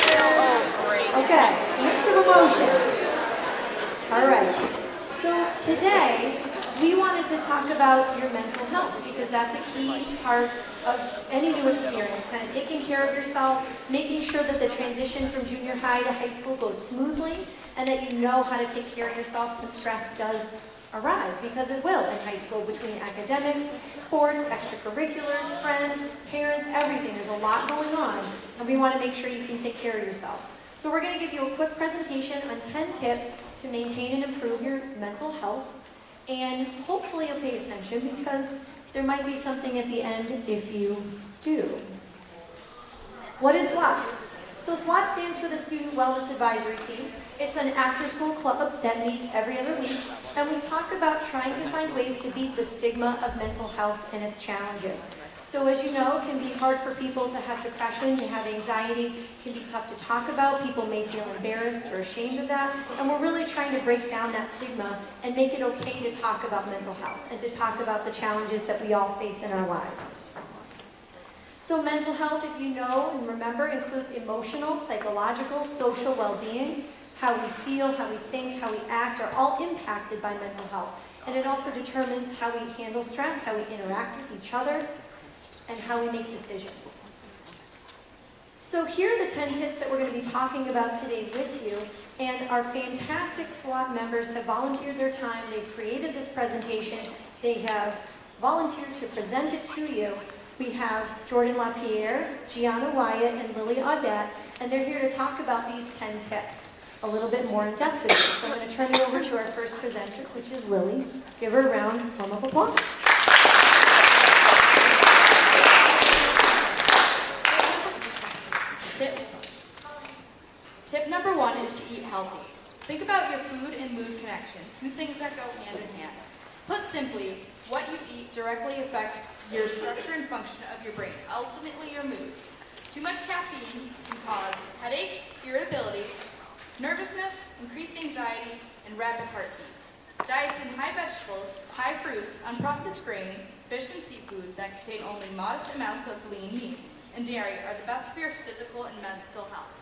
Okay, mix of emotions. All right. So today, we wanted to talk about your mental health because that's a key part of any new experience, kind of taking care of yourself, making sure that the transition from junior high to high school goes smoothly, and that you know how to take care of yourself when stress does arrive, because it will in high school between academics, sports, extracurriculars, friends, parents, everything. There's a lot going on, and we want to make sure you can take care of yourselves. So we're going to give you a quick presentation on 10 tips to maintain and improve your mental health, and hopefully you'll pay attention because there might be something at the end if you do. What is SWAT? So SWAT stands for the Student Wellness Advisory Team. It's an after-school club that meets every other week, and we talk about trying to find ways to beat the stigma of mental health and its challenges. So as you know, it can be hard for people to have depression, to have anxiety. It can be tough to talk about. People may feel embarrassed or ashamed of that. And we're really trying to break down that stigma and make it okay to talk about mental health and to talk about the challenges that we all face in our lives. So mental health, if you know and remember, includes emotional, psychological, social well-being. How we feel, how we think, how we act are all impacted by mental health. And it also determines how we handle stress, how we interact with each other, and how we make decisions. So here are the 10 tips that we're going to be talking about today with you. And our fantastic SWAT members have volunteered their time. They've created this presentation. They have volunteered to present it to you. We have Jordan LaPierre, Gianna Wyatt, and Lily Audette, and they're here to talk about these 10 tips a little bit more in depth with you. So I'm going to turn it over to our first presenter, which is Lily. Give her a round of applause. Tip number 1 is to eat healthy. Think about your food and mood connection, two things that go hand in hand. Put simply, what you eat directly affects your structure and function of your brain, ultimately your mood. Too much caffeine can cause headaches, irritability, nervousness, increased anxiety, and rapid heartbeat. Diets in high vegetables, high fruits, unprocessed grains, fish and seafood that contain only modest amounts of lean meats and dairy are the best for your physical and mental health.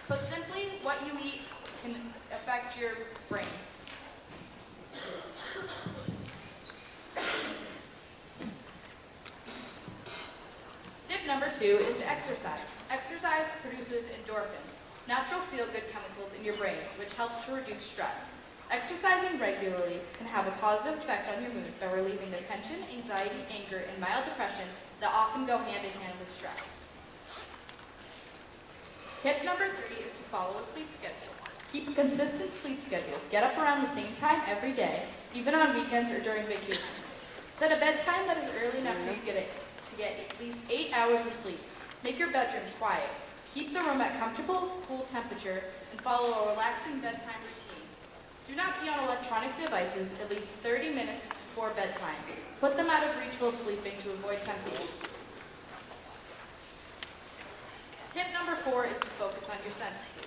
Put simply, what you eat can affect your brain. Tip number 2 is to exercise. Exercise produces endorphins, natural feel-good chemicals in your brain, which helps to reduce stress. Exercising regularly can have a positive effect on your mood by relieving the tension, anxiety, anger, and mild depression that often go hand in hand with stress. Tip number 3 is to follow a sleep schedule. Keep a consistent sleep schedule. Get up around the same time every day, even on weekends or during vacations. Set a bedtime that is early enough for you to get at least 8 hours of sleep. Make your bedroom quiet. Keep the room at comfortable, cool temperature, and follow a relaxing bedtime routine. Do not be on electronic devices at least 30 minutes before bedtime. Put them out of reach while sleeping to avoid temptation. Tip number 4 is to focus on your senses.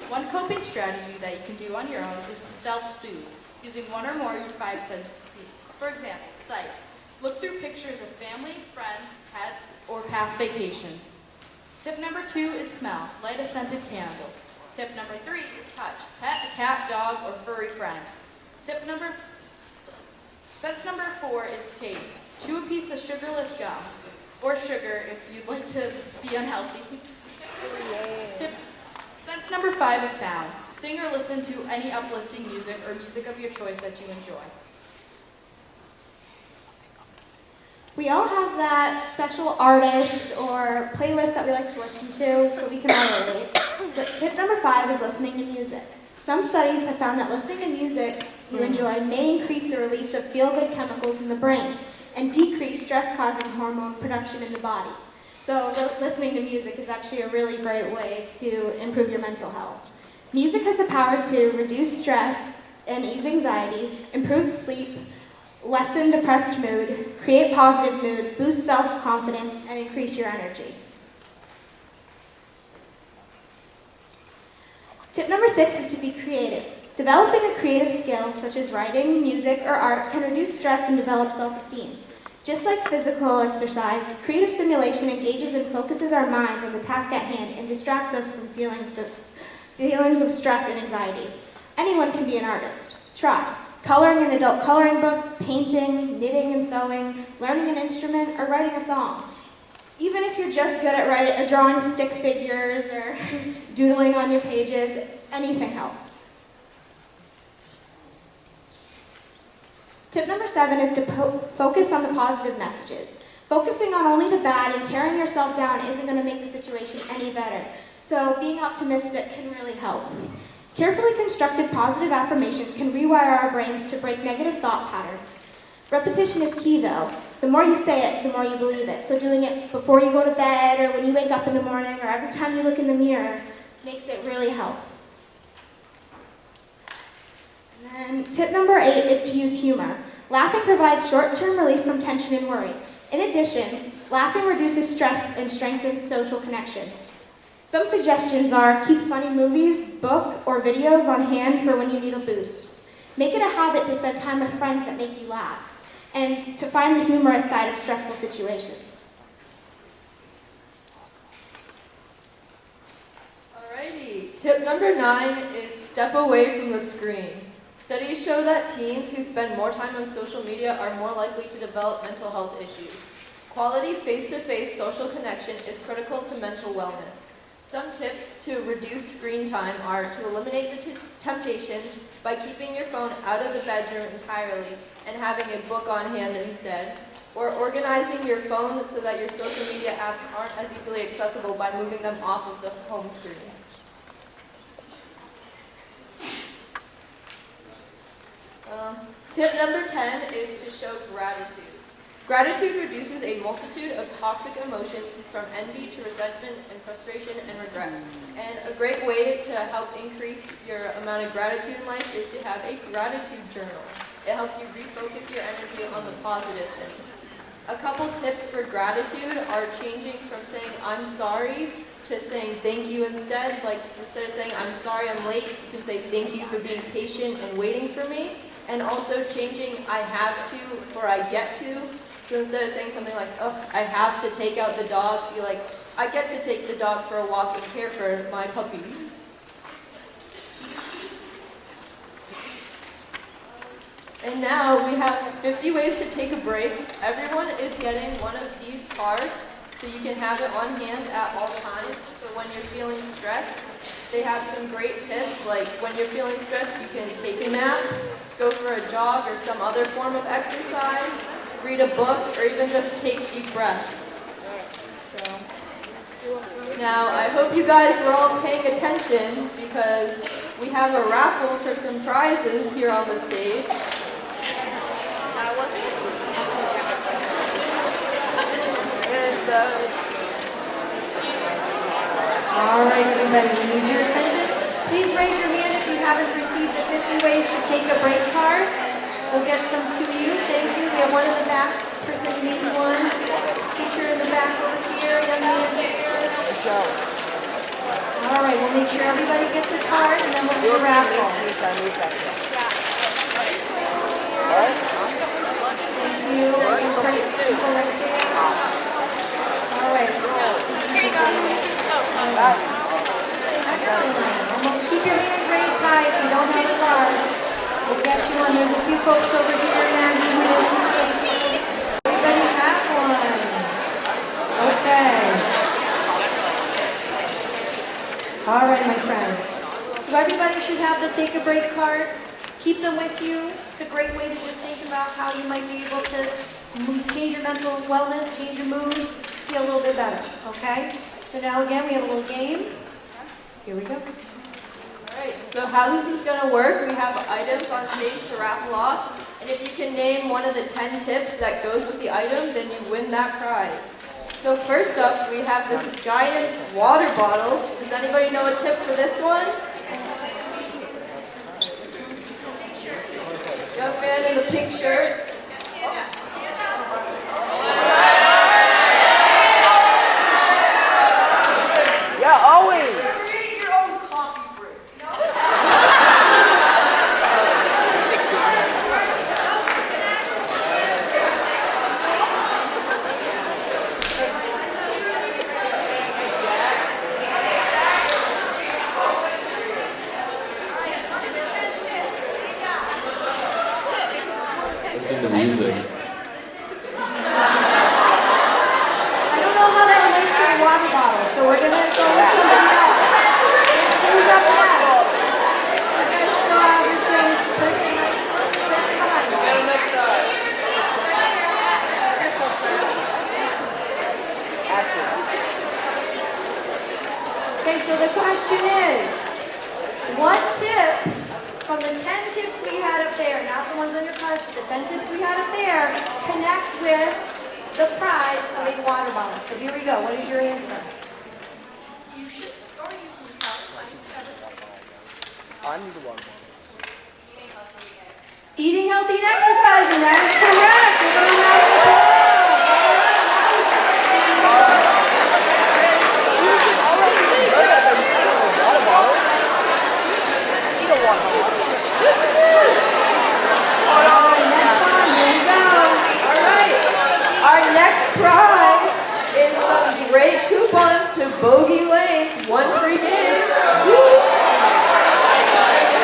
One coping strategy that you can do on your own is to self-soothe, using one or more of your 5 senses. For example, sight. Look through pictures of family, friends, pets, or past vacations. Tip number 2 is smell. Light a scented candle. Tip number 3 is touch. Pet a cat, dog, or furry friend. Sense number 4 is taste. Chew a piece of sugarless gum, or sugar if you'd like to be unhealthy. Sense number 5 is sound. Sing or listen to any uplifting music or music of your choice that you enjoy. We all have that special artist or playlist that we like to listen to, so we can all relate. Tip number 5 is listening to music. Some studies have found that listening to music you enjoy may increase the release of feel-good chemicals in the brain and decrease stress-causing hormone production in the body. So listening to music is actually a really great way to improve your mental health. Music has the power to reduce stress and ease anxiety, improve sleep, lessen depressed mood, create positive mood, boost self-confidence, and increase your energy. Tip number 6 is to be creative. Developing a creative skill, such as writing, music, or art, can reduce stress and develop self-esteem. Just like physical exercise, creative stimulation engages and focuses our minds on the task at hand and distracts us from feelings of stress and anxiety. Anyone can be an artist. Try. Coloring in adult coloring books, painting, knitting and sewing, learning an instrument, or writing a song. Even if you're just good at drawing stick figures or doodling on your pages, anything helps. Tip number 7 is to focus on the positive messages. Focusing on only the bad and tearing yourself down isn't going to make the situation any better. So being optimistic can really help. Carefully constructed positive affirmations can rewire our brains to break negative thought patterns. Repetition is key though. The more you say it, the more you believe it. So doing it before you go to bed or when you wake up in the morning or every time you look in the mirror makes it really help. And then tip number 8 is to use humor. Laughing provides short-term relief from tension and worry. In addition, laughing reduces stress and strengthens social connections. Some suggestions are keep funny movies, book, or videos on hand for when you need a boost. Make it a habit to spend time with friends that make you laugh, and to find the humorous side of stressful situations. Alrighty, tip number 9 is step away from the screen. Studies show that teens who spend more time on social media are more likely to develop mental health issues. Quality face-to-face social connection is critical to mental wellness. Some tips to reduce screen time are to eliminate the temptation by keeping your phone out of the bedroom entirely and having a book on hand instead, or organizing your phone so that your social media apps aren't as easily accessible by moving them off of the home screen. Tip number 10 is to show gratitude. Gratitude reduces a multitude of toxic emotions from envy to resentment and frustration and regret. And a great way to help increase your amount of gratitude in life is to have a gratitude journal. It helps you refocus your energy on the positive things. A couple tips for gratitude are changing from saying I'm sorry to saying thank you instead. Like instead of saying I'm sorry I'm late, you can say thank you for being patient and waiting for me. And also changing I have to for I get to. So instead of saying something like, oh, I have to take out the dog, be like, I get to take the dog for a walk and care for my puppy. And now we have 50 ways to take a break. Everyone is getting one of these cards, so you can have it on hand at all times for when you're feeling stressed. They have some great tips, like when you're feeling stressed, you can take a nap, go for a jog or some other form of exercise, read a book, or even just take deep breaths. Now, I hope you guys were all paying attention because we have a raffle for some prizes here on the stage. All right, everybody, we need your attention. Please raise your hand if you haven't received the 50 ways to take a break cards. We'll get some to you. Thank you. We have one in the back. Person who needs one. Teacher in the back over here. Young man here. All right, we'll make sure everybody gets a card, and then we'll do a raffle. Thank you. There's some great people right there. All right. Excellent. Almost keep your hands raised high if you don't have a card. We'll get you one. There's a few folks over here, Maggie, who everybody have one. Okay. All right, my friends. So everybody should have the take a break cards. Keep them with you. It's a great way to just think about how you might be able to change your mental wellness, change your mood, feel a little bit better, okay? So now again, we have a little game. Here we go. Alright, so how this is going to work, we have items on stage to raffle off, and if you can name one of the 10 tips that goes with the item, then you win that prize. So first up, we have this giant water bottle. Does anybody know a tip for this one? Young man in the pink shirt. Yeah, always. Create your own coffee break. Listen to music. I don't know how that relates to the water bottle, so we're going to go with somebody else. Who's up next? Okay, so we're saying person behind. Okay, so the question is, what tip from the 10 tips we had up there, not the ones on your cards, but the 10 tips we had up there, connect with the prize of a water bottle? So here we go. What is your answer? You should start using flashlights. I need the water bottle. Eating healthy and exercising. That is correct. We're going to have Our next prize is some great coupons to Bogey Lanes, one free gig.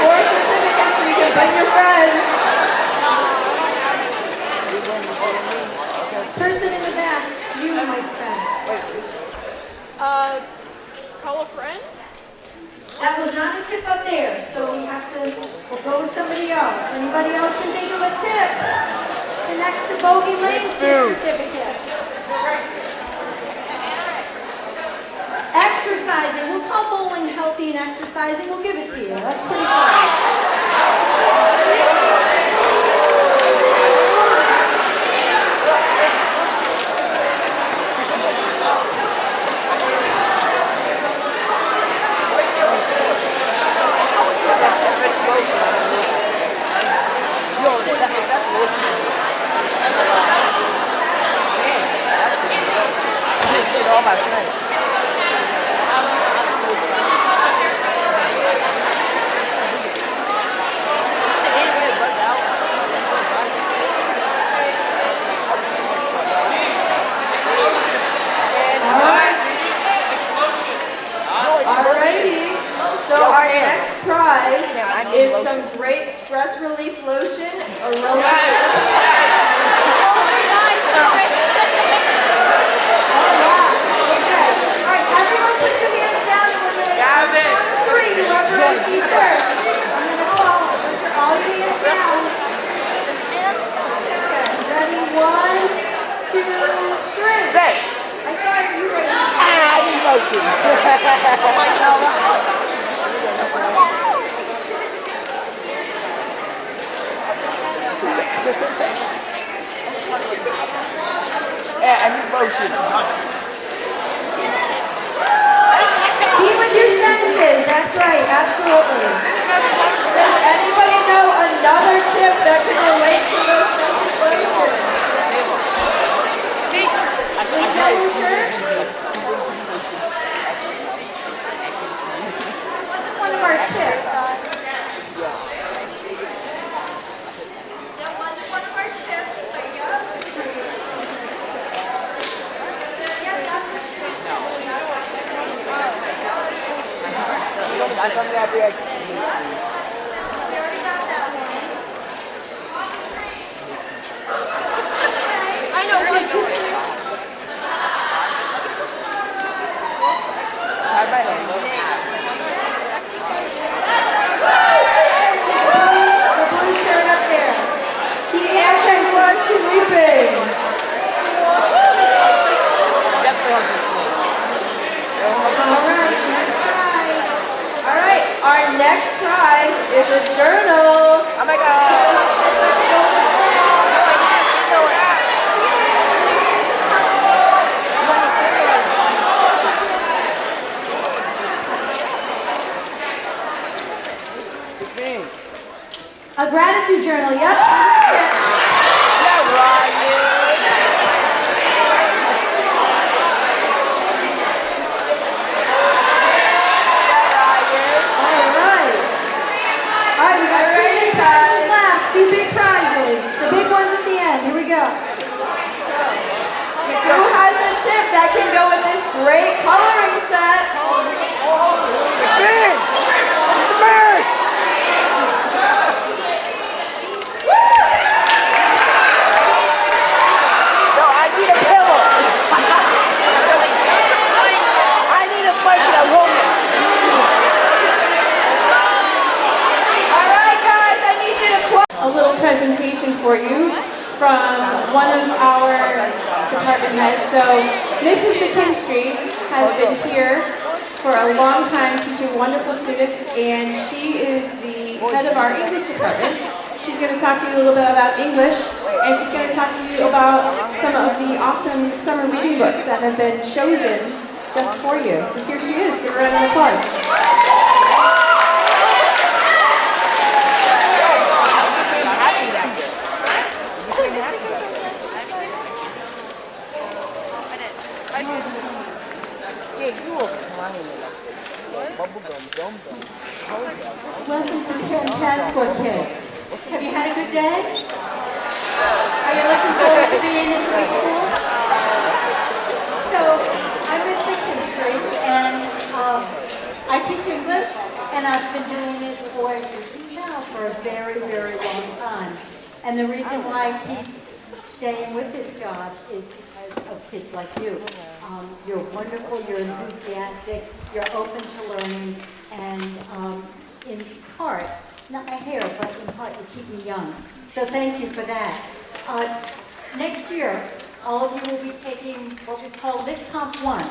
Or certificates so you can bring your friends. person in the back. You, my friend. Call a friend? That was not a tip up there, so we have to, we'll go with somebody else. Anybody else can think of a tip? The next to Bogey Lane's gift certificate. Exercising. We'll call bowling healthy and exercising. We'll give it to you. That's pretty All my friends. Alrighty, so our next prize is some great stress relief lotion, Whoever I see first, I'm going to call all your hands down. Okay, ready? 1, 2, 3. I saw you ready. Emotion. Yeah, and emotion. Be with your senses. That's right. Absolutely. Does anybody know another tip that can relate to those scented lotions? The yellow shirt. What's one of our tips? That wasn't one of our tips, but yeah. Yeah, that's what she means. I know, but I A gratitude journal, yep. All right, we got two big prizes left. Two big prizes. The big ones at the end. Here we go. Who has a tip that can go with this great coloring set? No, I need a pillow. I need a blanket at home. All right, guys, I need you to a little presentation for you from one of our department heads. So Mrs. McKinstry has been here for a long time teaching wonderful students, and she is the head of our English department. She's going to talk to you a little bit about English, and she's going to talk to you about some of the awesome summer reading books that have been chosen just for you. So here she is. Give her a round of applause. Welcome to Tantasqua, kids. Have you had a good day? Are you looking forward to being in the school? So, I'm Miss McKinstry, and I teach English, and I've been doing it for, as you can tell, for a very, very long time. And the reason why I keep staying with this job is because of kids like you. You're wonderful, you're enthusiastic, you're open to learning, and in part, not my hair, but in part you keep me young. So thank you for that. Next year, all of you will be taking what we call Lit Comp 1.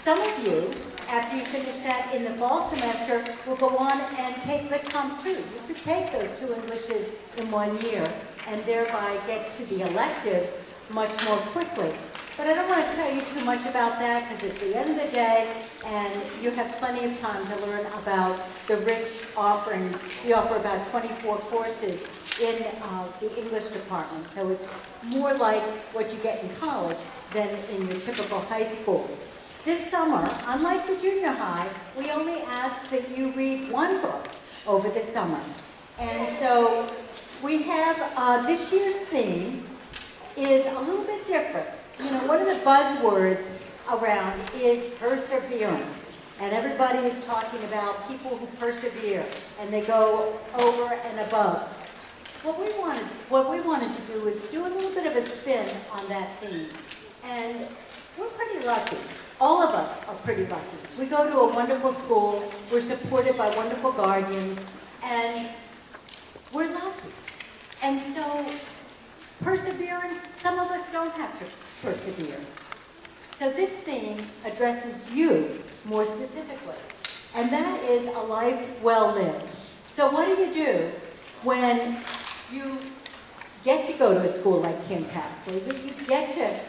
Some of you, after you finish that in the fall semester, will go on and take Lit Comp 2. You could take those two Englishes in 1 year and thereby get to the electives much more quickly. But I don't want to tell you too much about that because it's the end of the day and you have plenty of time to learn about the rich offerings. We offer about 24 courses in the English department, so it's more like what you get in college than in your typical high school. This summer, unlike the junior high, we only ask that you read one book over the summer. And so we have, this year's theme is a little bit different. You know, one of the buzzwords around is perseverance. And everybody is talking about people who persevere and they go over and above. What we wanted to do is do a little bit of a spin on that theme. And we're pretty lucky. All of us are pretty lucky. We go to a wonderful school, we're supported by wonderful guardians, and we're lucky. And so perseverance, some of us don't have to persevere. So this theme addresses you more specifically, and that is a life well lived. So what do you do when you get to go to a school like Tantasqua, that you get to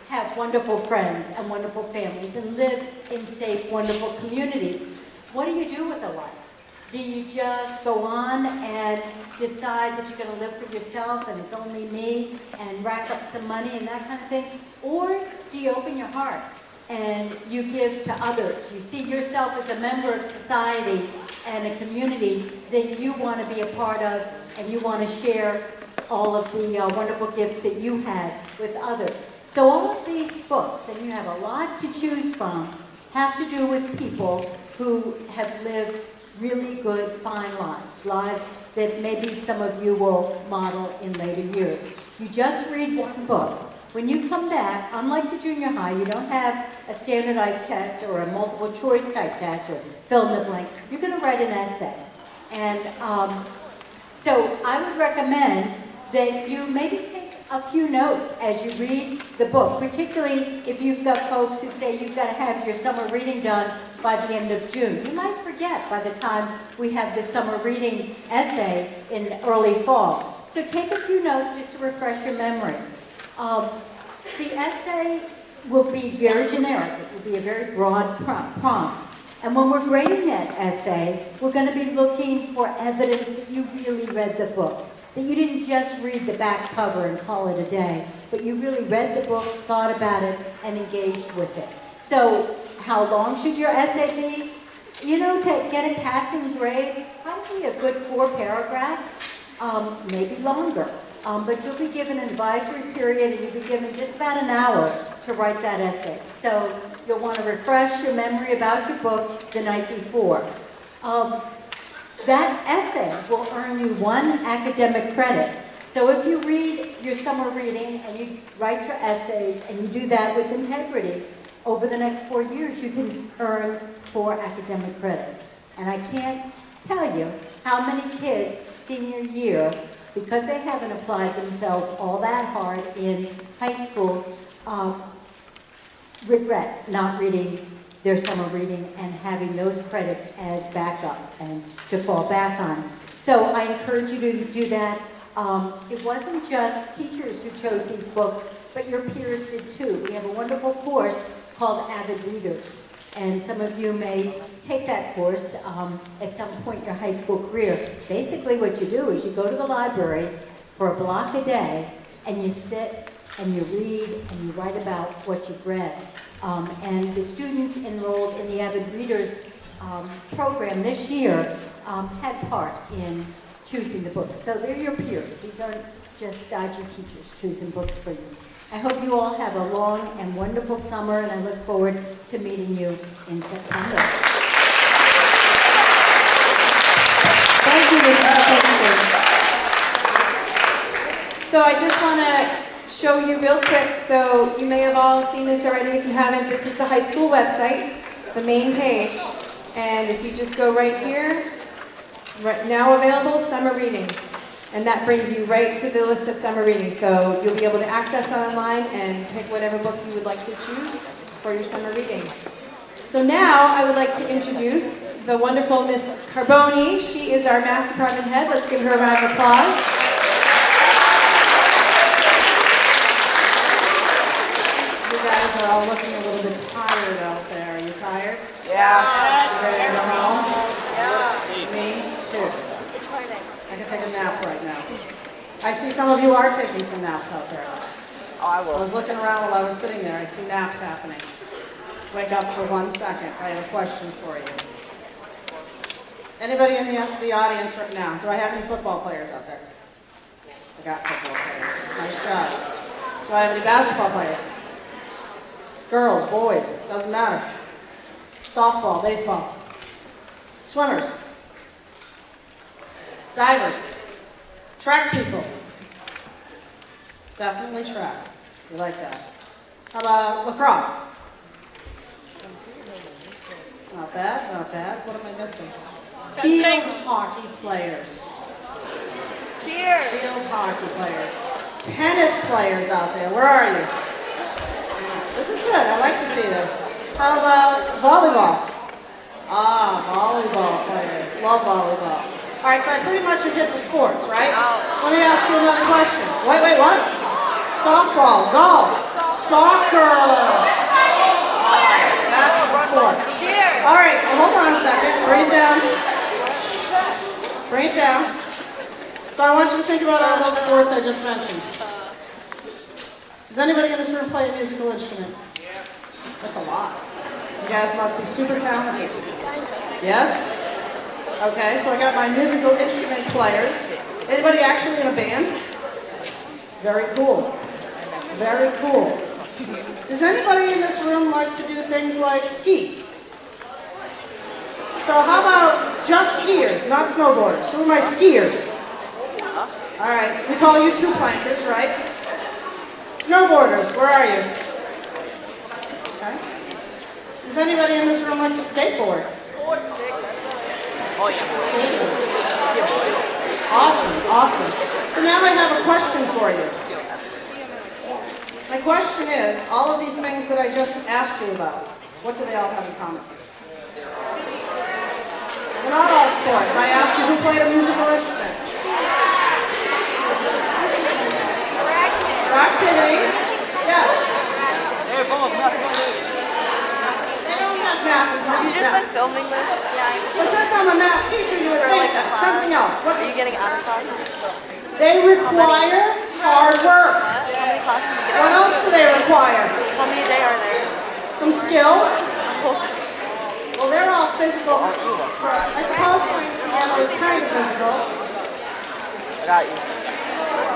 have wonderful friends and wonderful families and live in safe, wonderful communities? What do you do with a life? Do you just go on and decide that you're going to live for yourself and it's only me and rack up some money and that kind of thing? Or do you open your heart and you give to others? You see yourself as a member of society and a community that you want to be a part of, and you want to share all of the wonderful gifts that you had with others. So all of these books, and you have a lot to choose from, have to do with people who have lived really good, fine lives that maybe some of you will model in later years. You just read one book. When you come back, unlike the junior high, you don't have a standardized test or a multiple choice type test or fill in the blank. You're going to write an essay. And so I would recommend that you maybe take a few notes as you read the book, particularly if you've got folks who say you've got to have your summer reading done by the end of June. You might forget by the time we have the summer reading essay in early fall. So take a few notes just to refresh your memory. The essay will be very generic. It will be a very broad prompt. And when we're grading that essay, we're going to be looking for evidence that you really read the book, that you didn't just read the back cover and call it a day, but you really read the book, thought about it, and engaged with it. So how long should your essay be? You know, to get a passing grade, probably a good 4 paragraphs, maybe longer. But you'll be given an advisory period and you'll be given just about an hour to write that essay. So you'll want to refresh your memory about your book the night before. That essay will earn you 1 academic credit. So if you read your summer reading and you write your essays and you do that with integrity, over the next 4 years you can earn 4 academic credits. And I can't tell you how many kids senior year, because they haven't applied themselves all that hard in high school, regret not reading their summer reading and having those credits as backup and to fall back on. So I encourage you to do that. It wasn't just teachers who chose these books, but your peers did too. We have a wonderful course called Avid Readers, and some of you may take that course at some point in your high school career. Basically what you do is you go to the library for a block a day, and you sit and you read and you write about what you've read. And the students enrolled in the Avid Readers program this year had part in choosing the books. So they're your peers. These aren't just stodgy teachers choosing books for you. I hope you all have a long and wonderful summer, and I look forward to meeting you in September. Thank you, Ms. Tantasqua. So I just want to show you real quick, so you may have all seen this already. If you haven't, this is the high school website, the main page. And if you just go right here, right now available, summer reading. And that brings you right to the list of summer reading. So you'll be able to access that online and pick whatever book you would like to choose for your summer reading. So now I would like to introduce the wonderful Miss Carboni. She is our math department head. Let's give her a round of applause. You guys are all looking a little bit tired out there. Are you tired? Yeah. You ready to go home? Yeah. Me too. I can take a nap right now. I see some of you are taking some naps out there. Oh, I will. I was looking around while I was sitting there. I see naps happening. Wake up for 1 second. I have a question for you. Anybody in the audience right now? Do I have any football players out there? I got football players. Nice job. Do I have any basketball players? Girls, boys, doesn't matter. Softball, baseball. Swimmers. Divers. Track people. Definitely track. We like that. How about lacrosse? Not bad, not bad. What am I missing? Field hockey players. Cheers. Field hockey players. Tennis players out there. Where are you? This is good. I like to see this. How about volleyball? Ah, volleyball players. Love volleyball. All right, so I pretty much did the sports, right? Let me ask you another question. Wait, what? Softball, golf, soccer. That's the sport. Cheers. All right, so hold on a second. Bring it down. Bring it down. So I want you to think about all those sports I just mentioned. Does anybody in this room play a musical instrument? That's a lot. You guys must be super talented. Yes? Okay, so I got my musical instrument players. Anybody actually in a band? Very cool. Very cool. Does anybody in this room like to do things like ski? So how about just skiers, not snowboarders? Who are my skiers? All right, we call you two-plankers, right? Snowboarders, where are you? Okay. Does anybody in this room like to skateboard? Oh, yeah. Awesome. So now I have a question for you. My question is, all of these things that I just asked you about, what do they all have in common? They're not all sports. I asked you who played a musical instrument. For activities? Yes. They don't have math in common. Have you just been filming? filming this? But since I'm a math teacher, you would think that. Something else. What Are you getting out of classes? they require hard work. How many classes are you getting? What else do they require? How many a day are there? Some skill. Well, they're all physical. I suppose playing piano is kind of physical. I got you.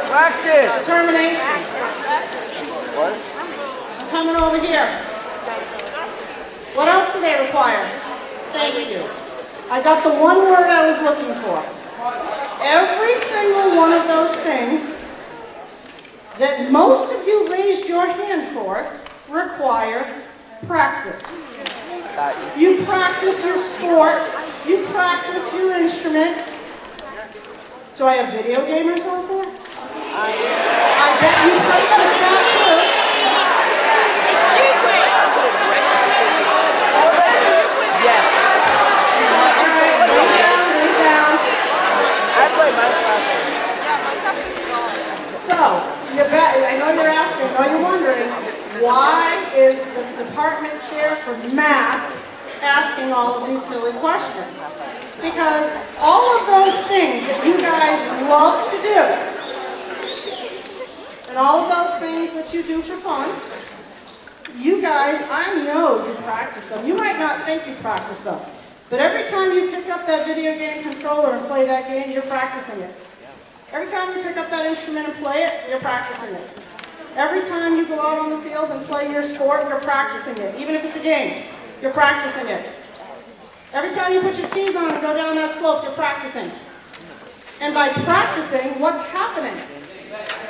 Practice! Determination. What? I'm coming over here. What else do they require? Thank you. I got the one word I was looking for. Every single one of those things that most of you raised your hand for require practice. You practice your sport. You practice your instrument. Do I have video gamers out there? I bet you practice that too. Yes. That's right. Lay down. I play Minecraft. So, I know you're asking, I know you're wondering, why is the department chair for math asking all of these silly questions? Because all of those things that you guys love to do, and all of those things that you do for fun, you guys, I know you practice them. You might not think you practice them, but every time you pick up that video game controller and play that game, you're practicing it. Every time you pick up that instrument and play it, you're practicing it. Every time you go out on the field and play your sport, you're practicing it. Even if it's a game, you're practicing it. Every time you put your skis on and go down that slope, you're practicing. And by practicing, what's happening?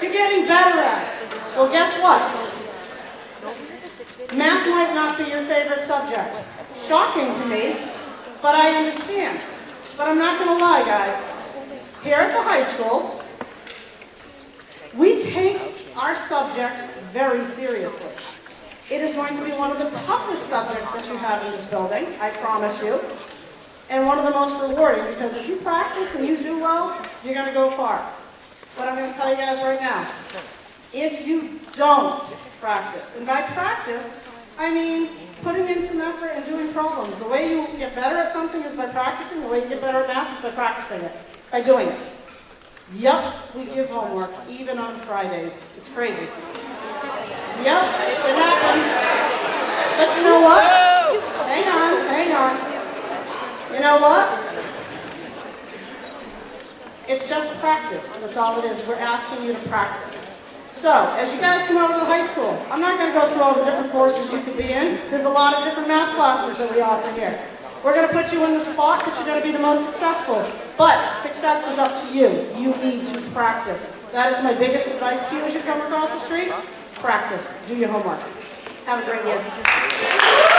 You're getting better at it. Well, guess what? Math might not be your favorite subject. Shocking to me, but I understand. But I'm not going to lie, guys. Here at the high school, we take our subject very seriously. It is going to be one of the toughest subjects that you have in this building, I promise you, and one of the most rewarding, because if you practice and you do well, you're going to go far. But I'm going to tell you guys right now, if you don't practice, and by practice, I mean putting in some effort and doing problems. The way you get better at something is by practicing. The way you get better at math is by practicing it, by doing it. Yup, we give homework, even on Fridays. It's crazy. Yep, it happens. But you know what? Hang on. You know what? It's just practice. That's all it is. We're asking you to practice. So, as you guys come over to the high school, I'm not going to go through all the different courses you could be in. There's a lot of different math classes that we offer here. We're going to put you in the spot that you're going to be the most successful. But success is up to you. You need to practice. That is my biggest advice to you as you come across the street. Practice. Do your homework. Have a great year.